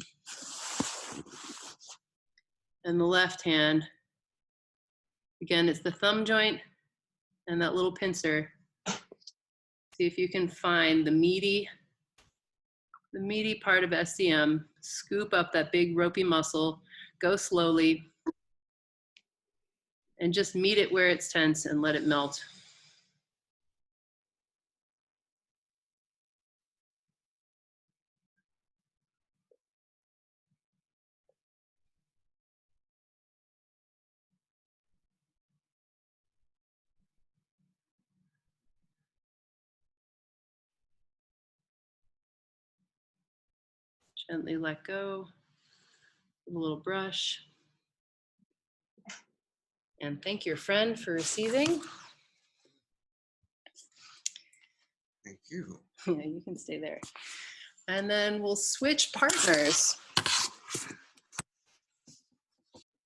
And the left hand, again, it's the thumb joint and that little pincer. See if you can find the meaty part of SCM, scoop up that big ropey muscle, go slowly, and just meet it where it's tense and let it melt. Gently let go, a little brush. And thank your friend for receiving. Thank you. Yeah, you can stay there. And then we'll switch partners.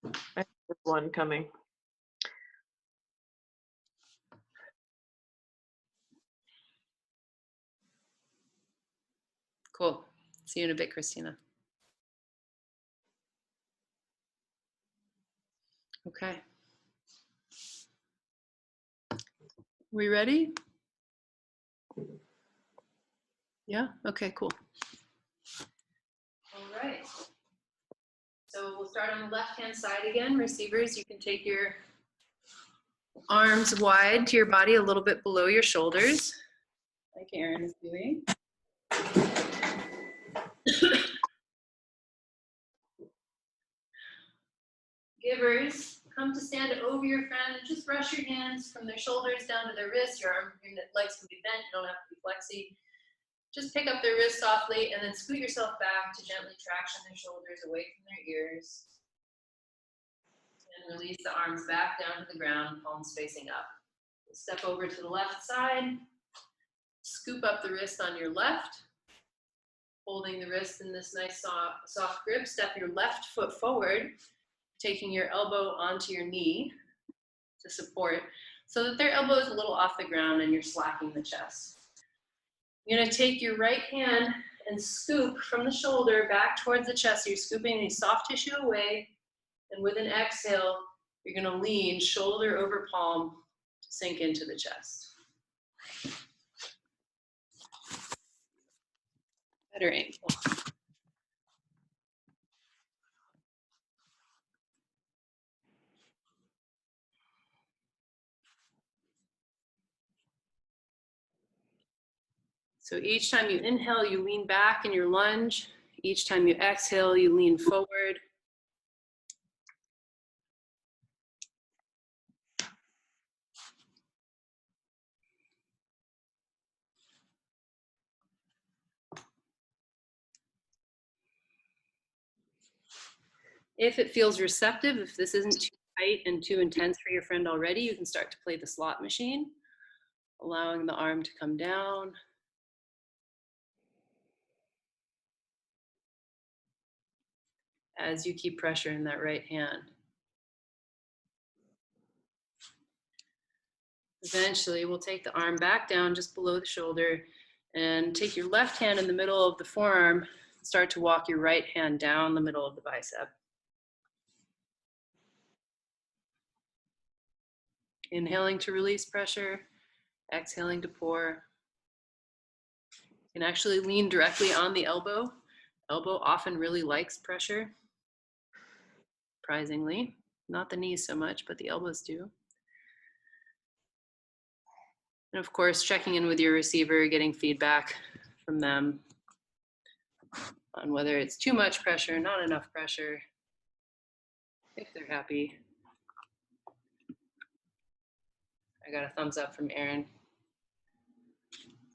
I have one coming. Cool. See you in a bit, Christina. Okay. We ready? Yeah? Okay, cool. All right. So we'll start on the left-hand side again. Receivers, you can take your arms wide to your body, a little bit below your shoulders, like Erin is doing. Givers, come to stand over your friend and just brush your hands from their shoulders down to their wrists. Your legs can be bent, you don't have to be flexy. Just pick up their wrists softly and then scoot yourself back to gently traction their shoulders away from their ears. And release the arms back down to the ground, palms facing up. Step over to the left side. Scoop up the wrist on your left. Holding the wrist in this nice soft grip. Step your left foot forward, taking your elbow onto your knee to support so that their elbow is a little off the ground and you're slacking the chest. You're going to take your right hand and scoop from the shoulder back towards the chest. So you're scooping any soft tissue away, and with an exhale, you're going to lean shoulder over palm to sink into the chest. Better ankle. So each time you inhale, you lean back in your lunge. Each time you exhale, you lean forward. If it feels receptive, if this isn't too tight and too intense for your friend already, you can start to play the slot machine, allowing the arm to come down. As you keep pressure in that right hand. Eventually, we'll take the arm back down just below the shoulder and take your left hand in the middle of the forearm, start to walk your right hand down the middle of the bicep. Inhaling to release pressure, exhaling to pour. You can actually lean directly on the elbow. Elbow often really likes pressure, surprisingly. Not the knees so much, but the elbows do. And of course, checking in with your receiver, getting feedback from them on whether it's too much pressure, not enough pressure, if they're happy. I got a thumbs up from Erin.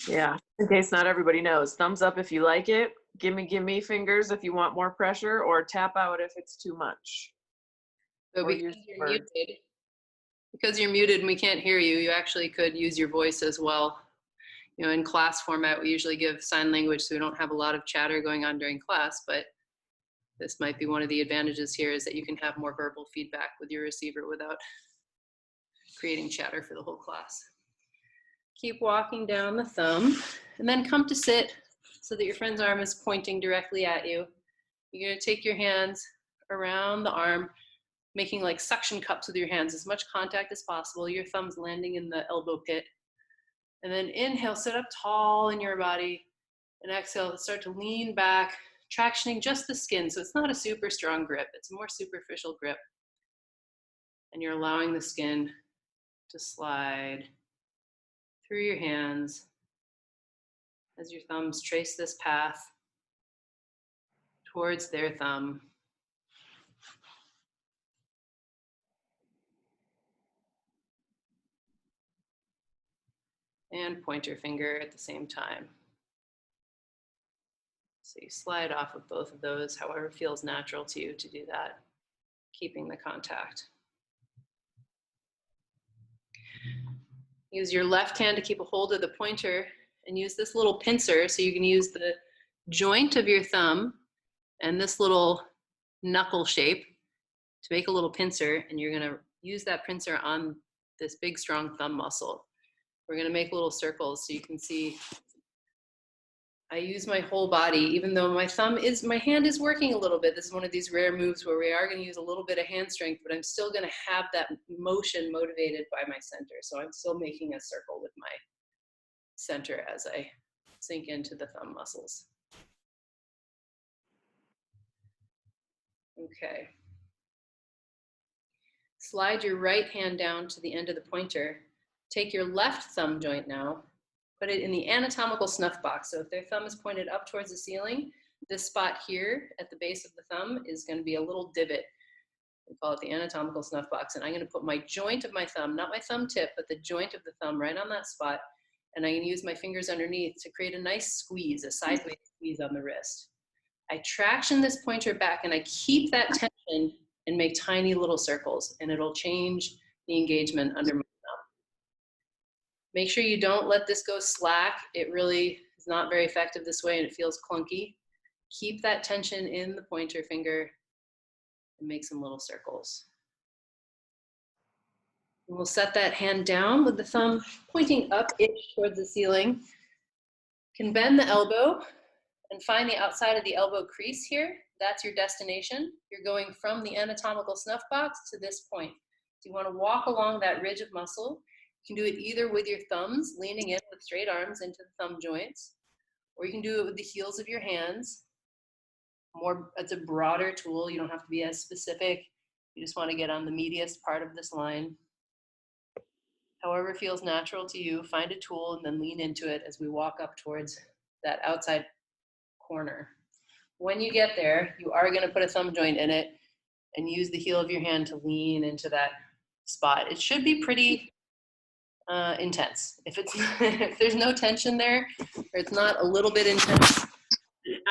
Yeah, in case not everybody knows, thumbs up if you like it, gimme fingers if you want more pressure, or tap out if it's too much. So because you're muted and we can't hear you, you actually could use your voice as well. You know, in class format, we usually give sign language so we don't have a lot of chatter going on during class, but this might be one of the advantages here is that you can have more verbal feedback with your receiver without creating chatter for the whole class. Keep walking down the thumb and then come to sit so that your friend's arm is pointing directly at you. You're gonna take your hands around the arm, making like suction cups with your hands, as much contact as possible. Your thumb's landing in the elbow pit. And then inhale, sit up tall in your body. And exhale, start to lean back, tractioning just the skin. So it's not a super strong grip, it's a more superficial grip. And you're allowing the skin to slide through your hands as your thumbs trace this path towards their thumb. And pointer finger at the same time. So you slide off of both of those, however feels natural to you to do that, keeping the contact. Use your left hand to keep a hold of the pointer and use this little pincer so you can use the joint of your thumb and this little knuckle shape to make a little pincer, and you're gonna use that pincer on this big strong thumb muscle. We're gonna make little circles so you can see I use my whole body, even though my hand is working a little bit. This is one of these rare moves where we are gonna use a little bit of hand strength, but I'm still gonna have that motion motivated by my center. So I'm still making a circle with my center as I sink into the thumb muscles. Okay. Slide your right hand down to the end of the pointer. Take your left thumb joint now, put it in the anatomical snuff box. So if their thumb is pointed up towards the ceiling, this spot here at the base of the thumb is going to be a little divot. We call it the anatomical snuff box. And I'm going to put my joint of my thumb, not my thumb tip, but the joint of the thumb right on that spot. And I'm going to use my fingers underneath to create a nice squeeze, a sideways squeeze on the wrist. I traction this pointer back and I keep that tension and make tiny little circles, and it'll change the engagement under my thumb. Make sure you don't let this go slack. It really is not very effective this way and it feels clunky. Keep that tension in the pointer finger and make some little circles. And we'll set that hand down with the thumb pointing up-ish towards the ceiling. You can bend the elbow and find the outside of the elbow crease here. That's your destination. You're going from the anatomical snuff box to this point. So you want to walk along that ridge of muscle. You can do it either with your thumbs, leaning in with straight arms into the thumb joints, or you can do it with the heels of your hands. It's a broader tool. You don't have to be as specific. You just want to get on the meatiest part of this line. However feels natural to you, find a tool and then lean into it as we walk up towards that outside corner. When you get there, you are going to put a thumb joint in it and use the heel of your hand to lean into that spot. It should be pretty intense. If it's if there's no tension there, or it's not a little bit intense,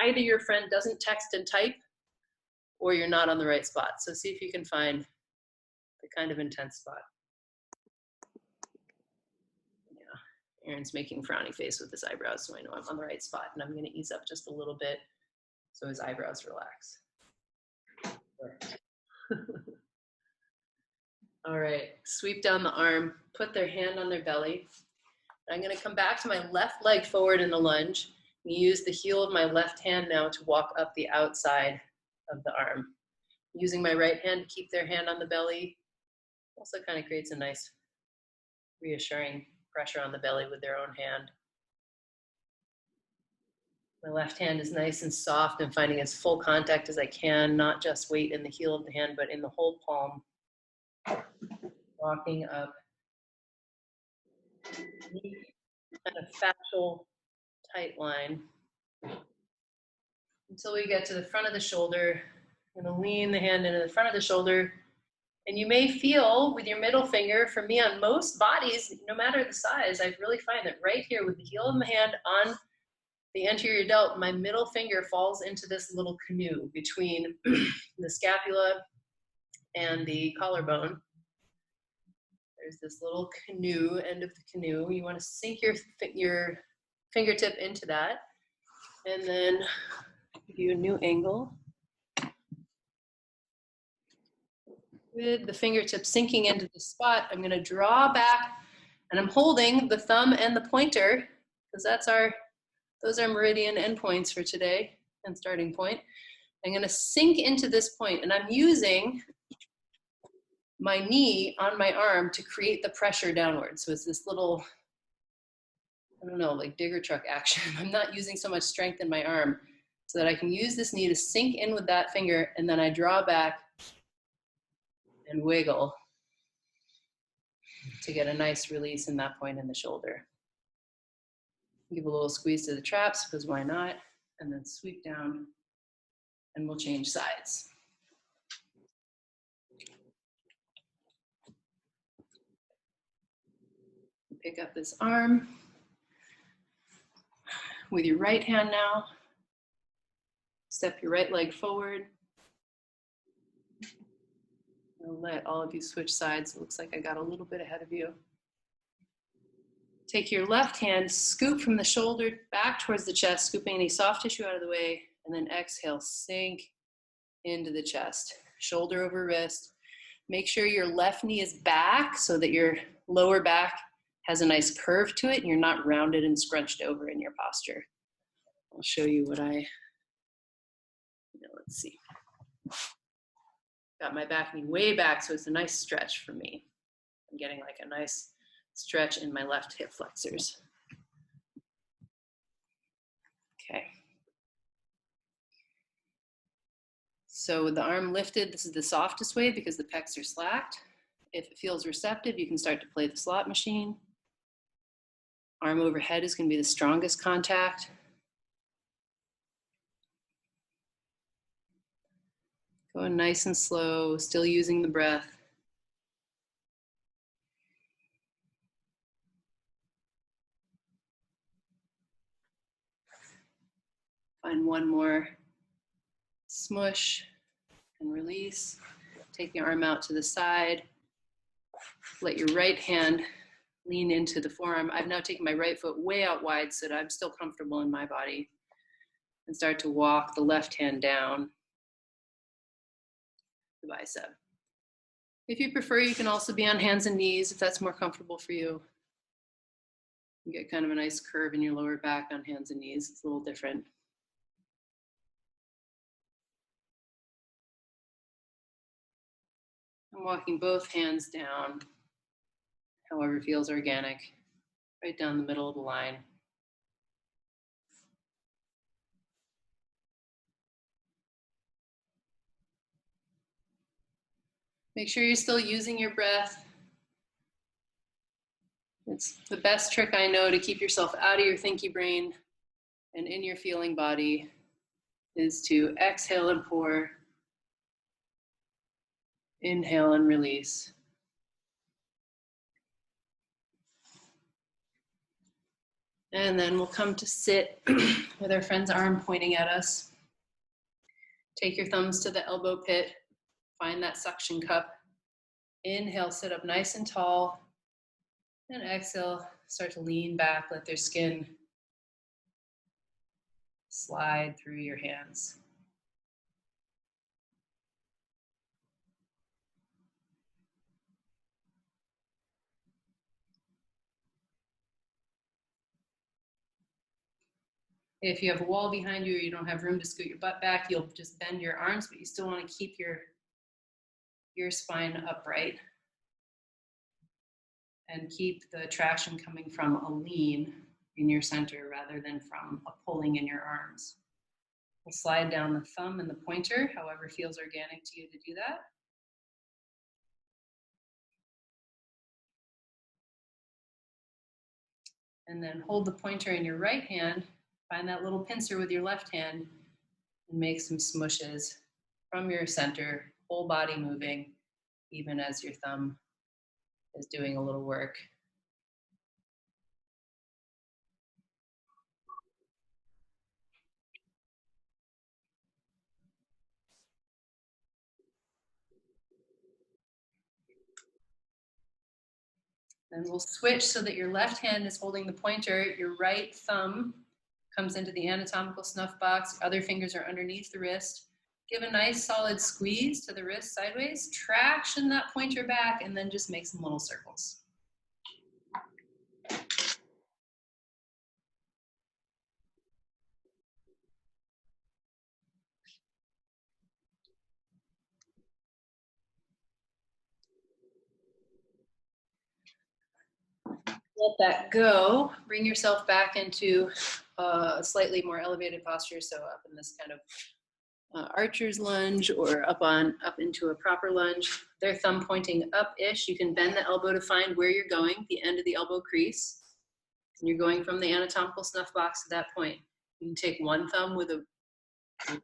either your friend doesn't text and type, or you're not on the right spot. So see if you can find the kind of intense spot. Yeah, Aaron's making frowny face with his eyebrows, so I know I'm on the right spot. And I'm going to ease up just a little bit so his eyebrows relax. All right, sweep down the arm, put their hand on their belly. I'm going to come back to my left leg forward in the lunge. And use the heel of my left hand now to walk up the outside of the arm. Using my right hand to keep their hand on the belly also kind of creates a nice reassuring pressure on the belly with their own hand. My left hand is nice and soft and finding as full contact as I can, not just weight in the heel of the hand, but in the whole palm. Walking up. Kind of fascial tight line until we get to the front of the shoulder. I'm going to lean the hand into the front of the shoulder. And you may feel with your middle finger, for me on most bodies, no matter the size, I really find that right here with the heel of my hand on the anterior delt, my middle finger falls into this little canoe between the scapula and the collarbone. There's this little canoe, end of the canoe. You want to sink your fingertip into that. And then give you a new angle. With the fingertip sinking into the spot, I'm going to draw back, and I'm holding the thumb and the pointer, because those are meridian endpoints for today and starting point. I'm going to sink into this point, and I'm using my knee on my arm to create the pressure downward. So it's this little, I don't know, like digger truck action. I'm not using so much strength in my arm so that I can use this knee to sink in with that finger, and then I draw back and wiggle to get a nice release in that point in the shoulder. Give a little squeeze to the traps, because why not? And then sweep down, and we'll change sides. Pick up this arm with your right hand now. Step your right leg forward. I'll let all of you switch sides. It looks like I got a little bit ahead of you. Take your left hand, scoop from the shoulder back towards the chest, scooping any soft tissue out of the way, and then exhale, sink into the chest. Shoulder over wrist. Make sure your left knee is back so that your lower back has a nice curve to it and you're not rounded and scrunched over in your posture. I'll show you what let's see. Got my back knee way back, so it's a nice stretch for me. I'm getting like a nice stretch in my left hip flexors. Okay. So with the arm lifted, this is the softest way because the pecs are slacked. If it feels receptive, you can start to play the slot machine. Arm overhead is going to be the strongest contact. Going nice and slow, still using the breath. Find one more smush and release. Take the arm out to the side. Let your right hand lean into the forearm. I've now taken my right foot way out wide so that I'm still comfortable in my body. And start to walk the left hand down the bicep. If you prefer, you can also be on hands and knees if that's more comfortable for you. You get kind of a nice curve in your lower back on hands and knees. It's a little different. I'm walking both hands down, however feels organic, right down the middle of the line. Make sure you're still using your breath. It's the best trick I know to keep yourself out of your thinky brain and in your feeling body is to exhale and pour, inhale and release. And then we'll come to sit with our friend's arm pointing at us. Take your thumbs to the elbow pit, find that suction cup. Inhale, sit up nice and tall. And exhale, start to lean back, let their skin slide through your hands. If you have a wall behind you or you don't have room to scoot your butt back, you'll just bend your arms, but you still want to keep your spine upright and keep the traction coming from a lean in your center rather than from a pulling in your arms. We'll slide down the thumb and the pointer, however feels organic to you to do that. And then hold the pointer in your right hand, find that little pincer with your left hand, and make some smushes from your center, whole body moving, even as your thumb is doing a little work. Then we'll switch so that your left hand is holding the pointer, your right thumb comes into the anatomical snuff box, other fingers are underneath the wrist. Give a nice solid squeeze to the wrist sideways, traction that pointer back, and then just make some little circles. Let that go. Bring yourself back into a slightly more elevated posture. So up in this kind of archer's lunge or up into a proper lunge. Their thumb pointing up-ish. You can bend the elbow to find where you're going, the end of the elbow crease. And you're going from the anatomical snuff box to that point. You can take one thumb with a on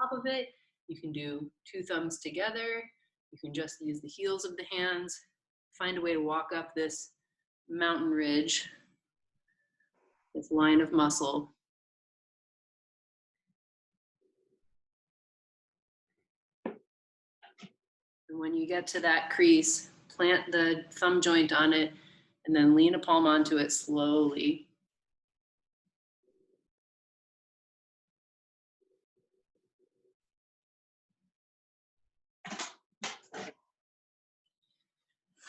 top of it. You can do two thumbs together. You can just use the heels of the hands. Find a way to walk up this mountain ridge, this line of muscle. And when you get to that crease, plant the thumb joint on it and then lean a palm onto it slowly.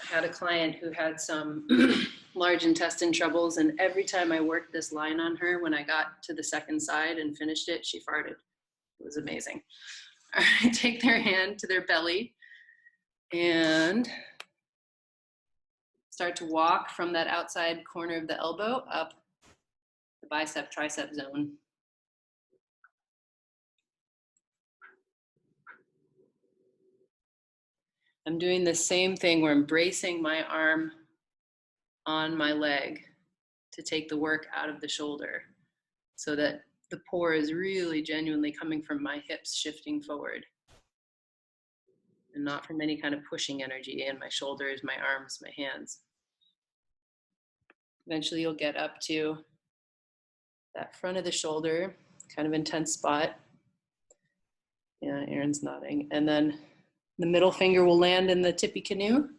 I had a client who had some large intestine troubles, and every time I worked this line on her, when I got to the second side and finished it, she farted. It was amazing. All right, take their hand to their belly and start to walk from that outside corner of the elbow up the bicep tricep zone. I'm doing the same thing where I'm bracing my arm on my leg to take the work out of the shoulder so that the pour is really genuinely coming from my hips shifting forward and not from any kind of pushing energy in my shoulders, my arms, my hands. Eventually you'll get up to that front of the shoulder, kind of intense spot. Yeah, Aaron's nodding. And then the middle finger will land in the tip of the canoe.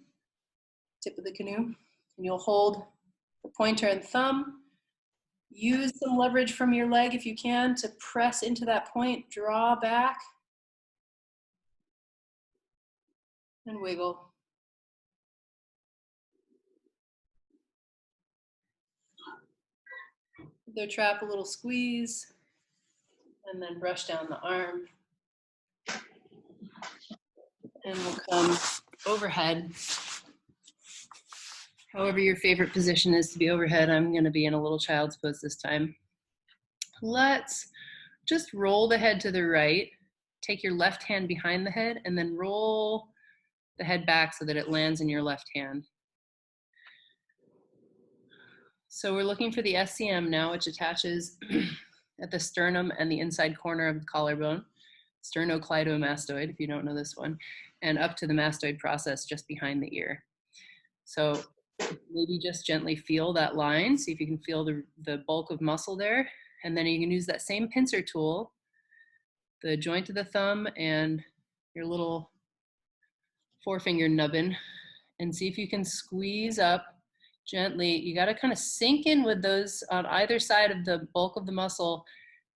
And you'll hold the pointer and thumb. Use some leverage from your leg if you can to press into that point, draw back, and wiggle. Give their trap a little squeeze, and then brush down the arm. And we'll come overhead. However your favorite position is to be overhead, I'm going to be in a little child's pose this time. Let's just roll the head to the right. Take your left hand behind the head and then roll the head back so that it lands in your left hand. So we're looking for the SCM now, which attaches at the sternum and the inside corner of the collarbone, sternocleidomastoid, if you don't know this one, and up to the mastoid process just behind the ear. So maybe just gently feel that line, see if you can feel the bulk of muscle there, and then you can use that same pincer tool, the joint of the thumb and your little forefinger nubbin, and see if you can squeeze up gently. You got to kind of sink in with those on either side of the bulk of the muscle,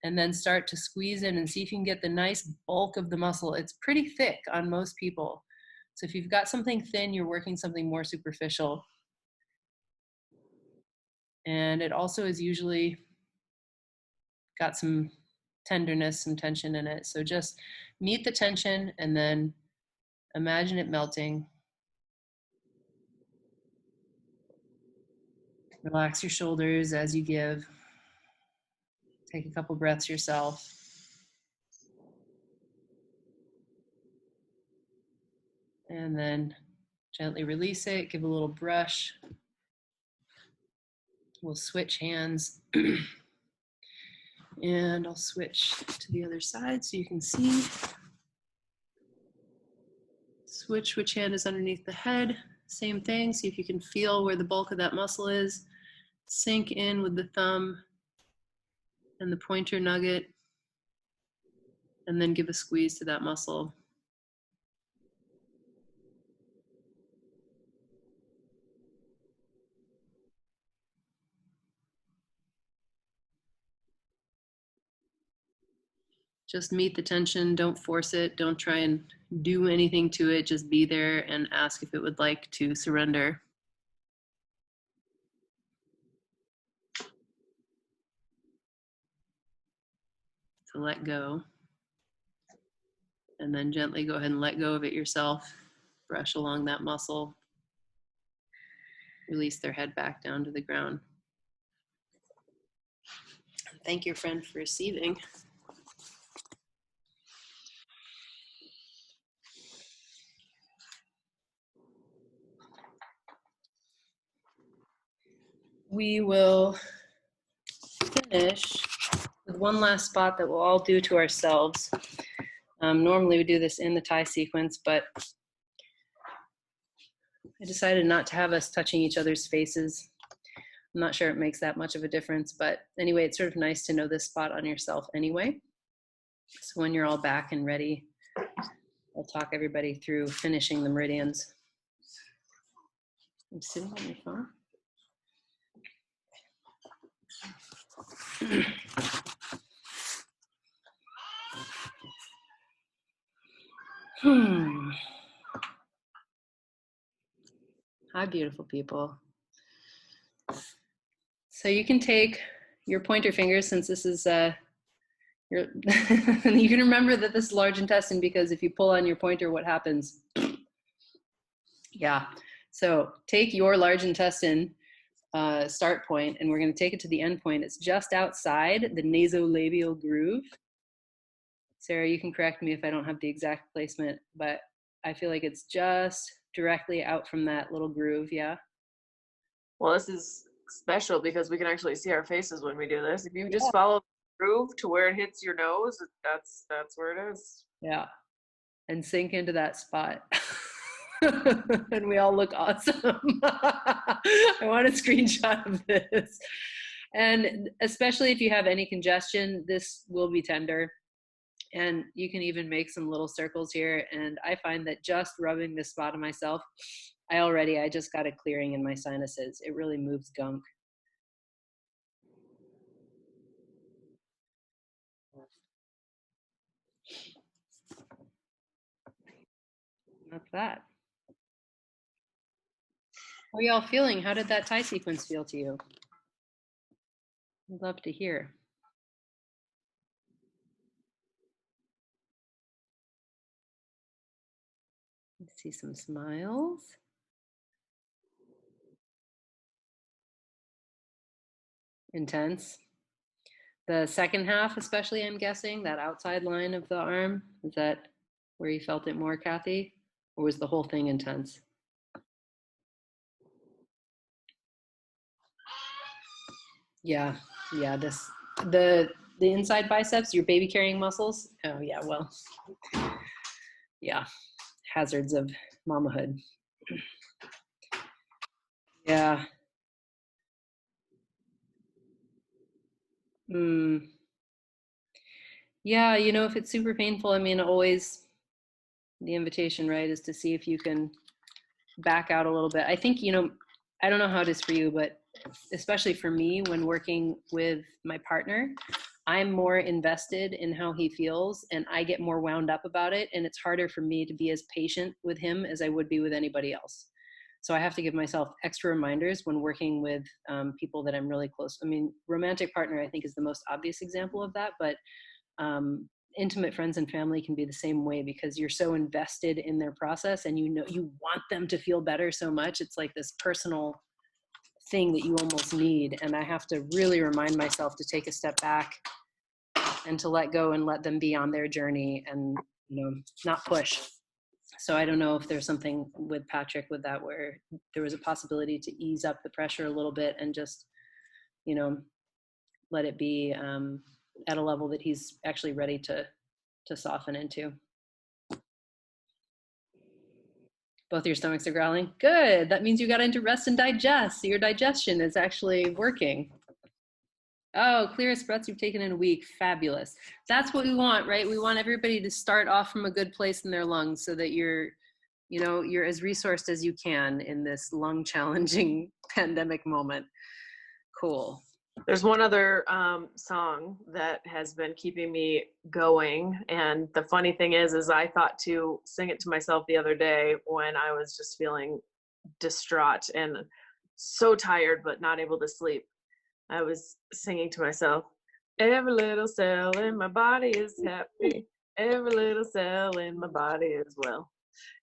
and then start to squeeze in and see if you can get the nice bulk of the muscle. It's pretty thick on most people. So if you've got something thin, you're working something more superficial. And it also is usually got some tenderness, some tension in it. So just meet the tension and then imagine it melting. Relax your shoulders as you give. Take a couple breaths yourself. And then gently release it, give a little brush. We'll switch hands. And I'll switch to the other side so you can see. Switch which hand is underneath the head. Same thing, see if you can feel where the bulk of that muscle is. Sink in with the thumb and the pointer nugget, and then give a squeeze to that muscle. Just meet the tension, don't force it, don't try and do anything to it, just be there and ask if it would like to surrender. To let go. And then gently go ahead and let go of it yourself. Brush along that muscle. Release their head back down to the ground. Thank your friend for receiving. We will finish with one last spot that we'll all do to ourselves. Normally we do this in the Thai sequence, but I decided not to have us touching each other's faces. I'm not sure it makes that much of a difference, but anyway, it's sort of nice to know this spot on yourself anyway. So when you're all back and ready, I'll talk everybody through finishing the meridians. I'm sitting on your phone. Hi, beautiful people. So you can take your pointer fingers, since this is you can remember that this is large intestine, because if you pull on your pointer, what happens? Yeah. So take your large intestine start point, and we're going to take it to the end point. It's just outside the nasolabial groove. Sarah, you can correct me if I don't have the exact placement, but I feel like it's just directly out from that little groove. Yeah. Well, this is special because we can actually see our faces when we do this. If you just follow the groove to where it hits your nose, that's where it is. Yeah. And sink into that spot. And we all look awesome. I want a screenshot of this. And especially if you have any congestion, this will be tender. And you can even make some little circles here. And I find that just rubbing this spot on myself, I just got a clearing in my sinuses. It really moves gunk. That's that. How are y'all feeling? How did that Thai sequence feel to you? I'd love to hear. Let's see some smiles. Intense. The second half, especially, I'm guessing, that outside line of the arm, is that where you felt it more, Kathy? Or was the whole thing intense? Yeah. Yeah. The inside biceps, your baby carrying muscles. Oh yeah. Well, yeah. Hazards of mamahood. Yeah. Mm. Yeah. If it's super painful, I mean, always the invitation, right, is to see if you can back out a little bit. I think, I don't know how it is for you, but especially for me, when working with my partner, I'm more invested in how he feels and I get more wound up about it. And it's harder for me to be as patient with him as I would be with anybody else. So I have to give myself extra reminders when working with people that I'm really close. I mean, romantic partner, I think, is the most obvious example of that, but intimate friends and family can be the same way, because you're so invested in their process and you want them to feel better so much. It's like this personal thing that you almost need. And I have to really remind myself to take a step back and to let go and let them be on their journey and, not push. So I don't know if there's something with Patrick with that, where there was a possibility to ease up the pressure a little bit and just, let it be at a level that he's actually ready to soften into. Both your stomachs are growling. Good. That means you got into rest and digest. So your digestion is actually working. Oh, clearest breaths you've taken in a week. Fabulous. That's what we want, right? We want everybody to start off from a good place in their lungs so that you're as resourced as you can in this lung challenging pandemic moment. Cool. There's one other song that has been keeping me going. And the funny thing is I thought to sing it to myself the other day when I was just feeling distraught and so tired, but not able to sleep. I was singing to myself, every little cell in my body is happy. Every little cell in my body is well.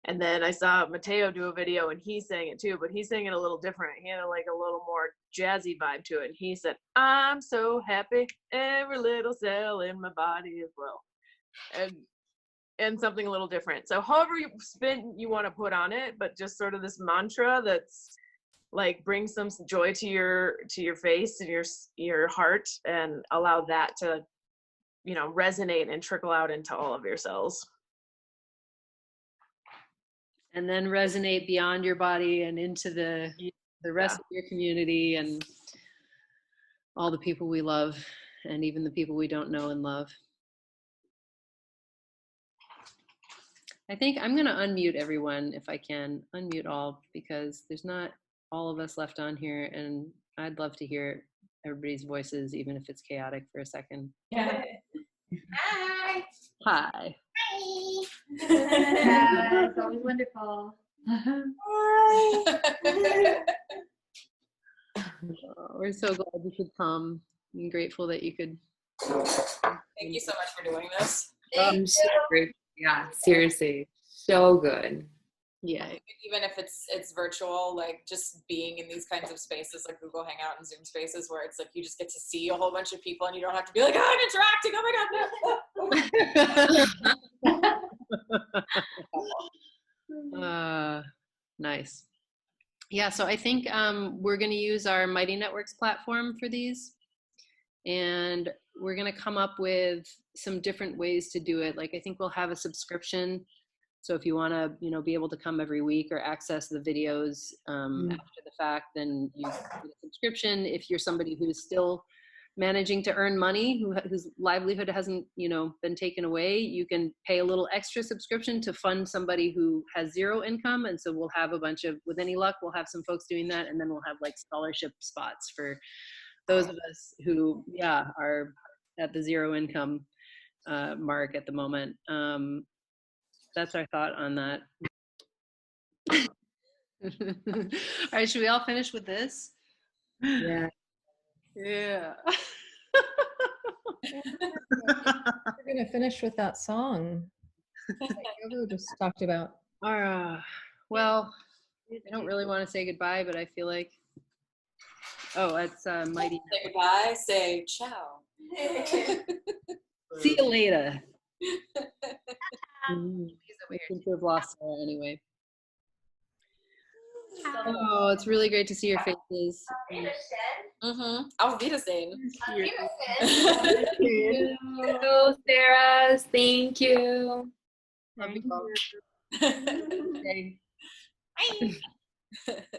And then I saw Mateo do a video and he sang it too, but he sang it a little different. He had like a little more jazzy vibe to it. And he said, I'm so happy, every little cell in my body is well. And something a little different. So however you spin you want to put on it, but just sort of this mantra that's like brings some joy to your face and your heart, and allow that to resonate and trickle out into all of your cells. And then resonate beyond your body and into the rest of your community and all the people we love, and even the people we don't know and love. I think I'm going to unmute everyone if I can. Unmute all, because there's not all of us left on here, and I'd love to hear everybody's voices, even if it's chaotic for a second. Hi. Hi. Hi. Yeah, it's always wonderful. We're so glad you could come. I'm grateful that you could. Thank you so much for doing this. I'm so grateful. Yeah, seriously, so good. Yeah. Even if it's virtual, like just being in these kinds of spaces like Google Hangout and Zoom spaces where it's like you just get to see a whole bunch of people and you don't have to be like, oh, I'm interacting. Oh my God. Nice. Yeah, so I think we're going to use our Mighty Networks platform for these. And we're going to come up with some different ways to do it. Like, I think we'll have a subscription. So if you want to, be able to come every week or access the videos after the fact, then you get a subscription. If you're somebody who's still managing to earn money, whose livelihood hasn't, been taken away, you can pay a little extra subscription to fund somebody who has zero income. And so we'll have with any luck, we'll have some folks doing that. And then we'll have like scholarship spots for those of us who, are at the zero income mark at the moment. That's our thought on that. All right, should we all finish with this? Yeah. Yeah. We're going to finish with that song that Yogo just talked about. Well, I don't really want to say goodbye, but I feel like, it's Mighty. Say goodbye, say ciao. See you later. We seem to have lost Sarah anyway. Oh, it's really great to see your faces. Auf Wiedersehen. Thank you, Sarah. Thank you. Love you all. Okay. Bye.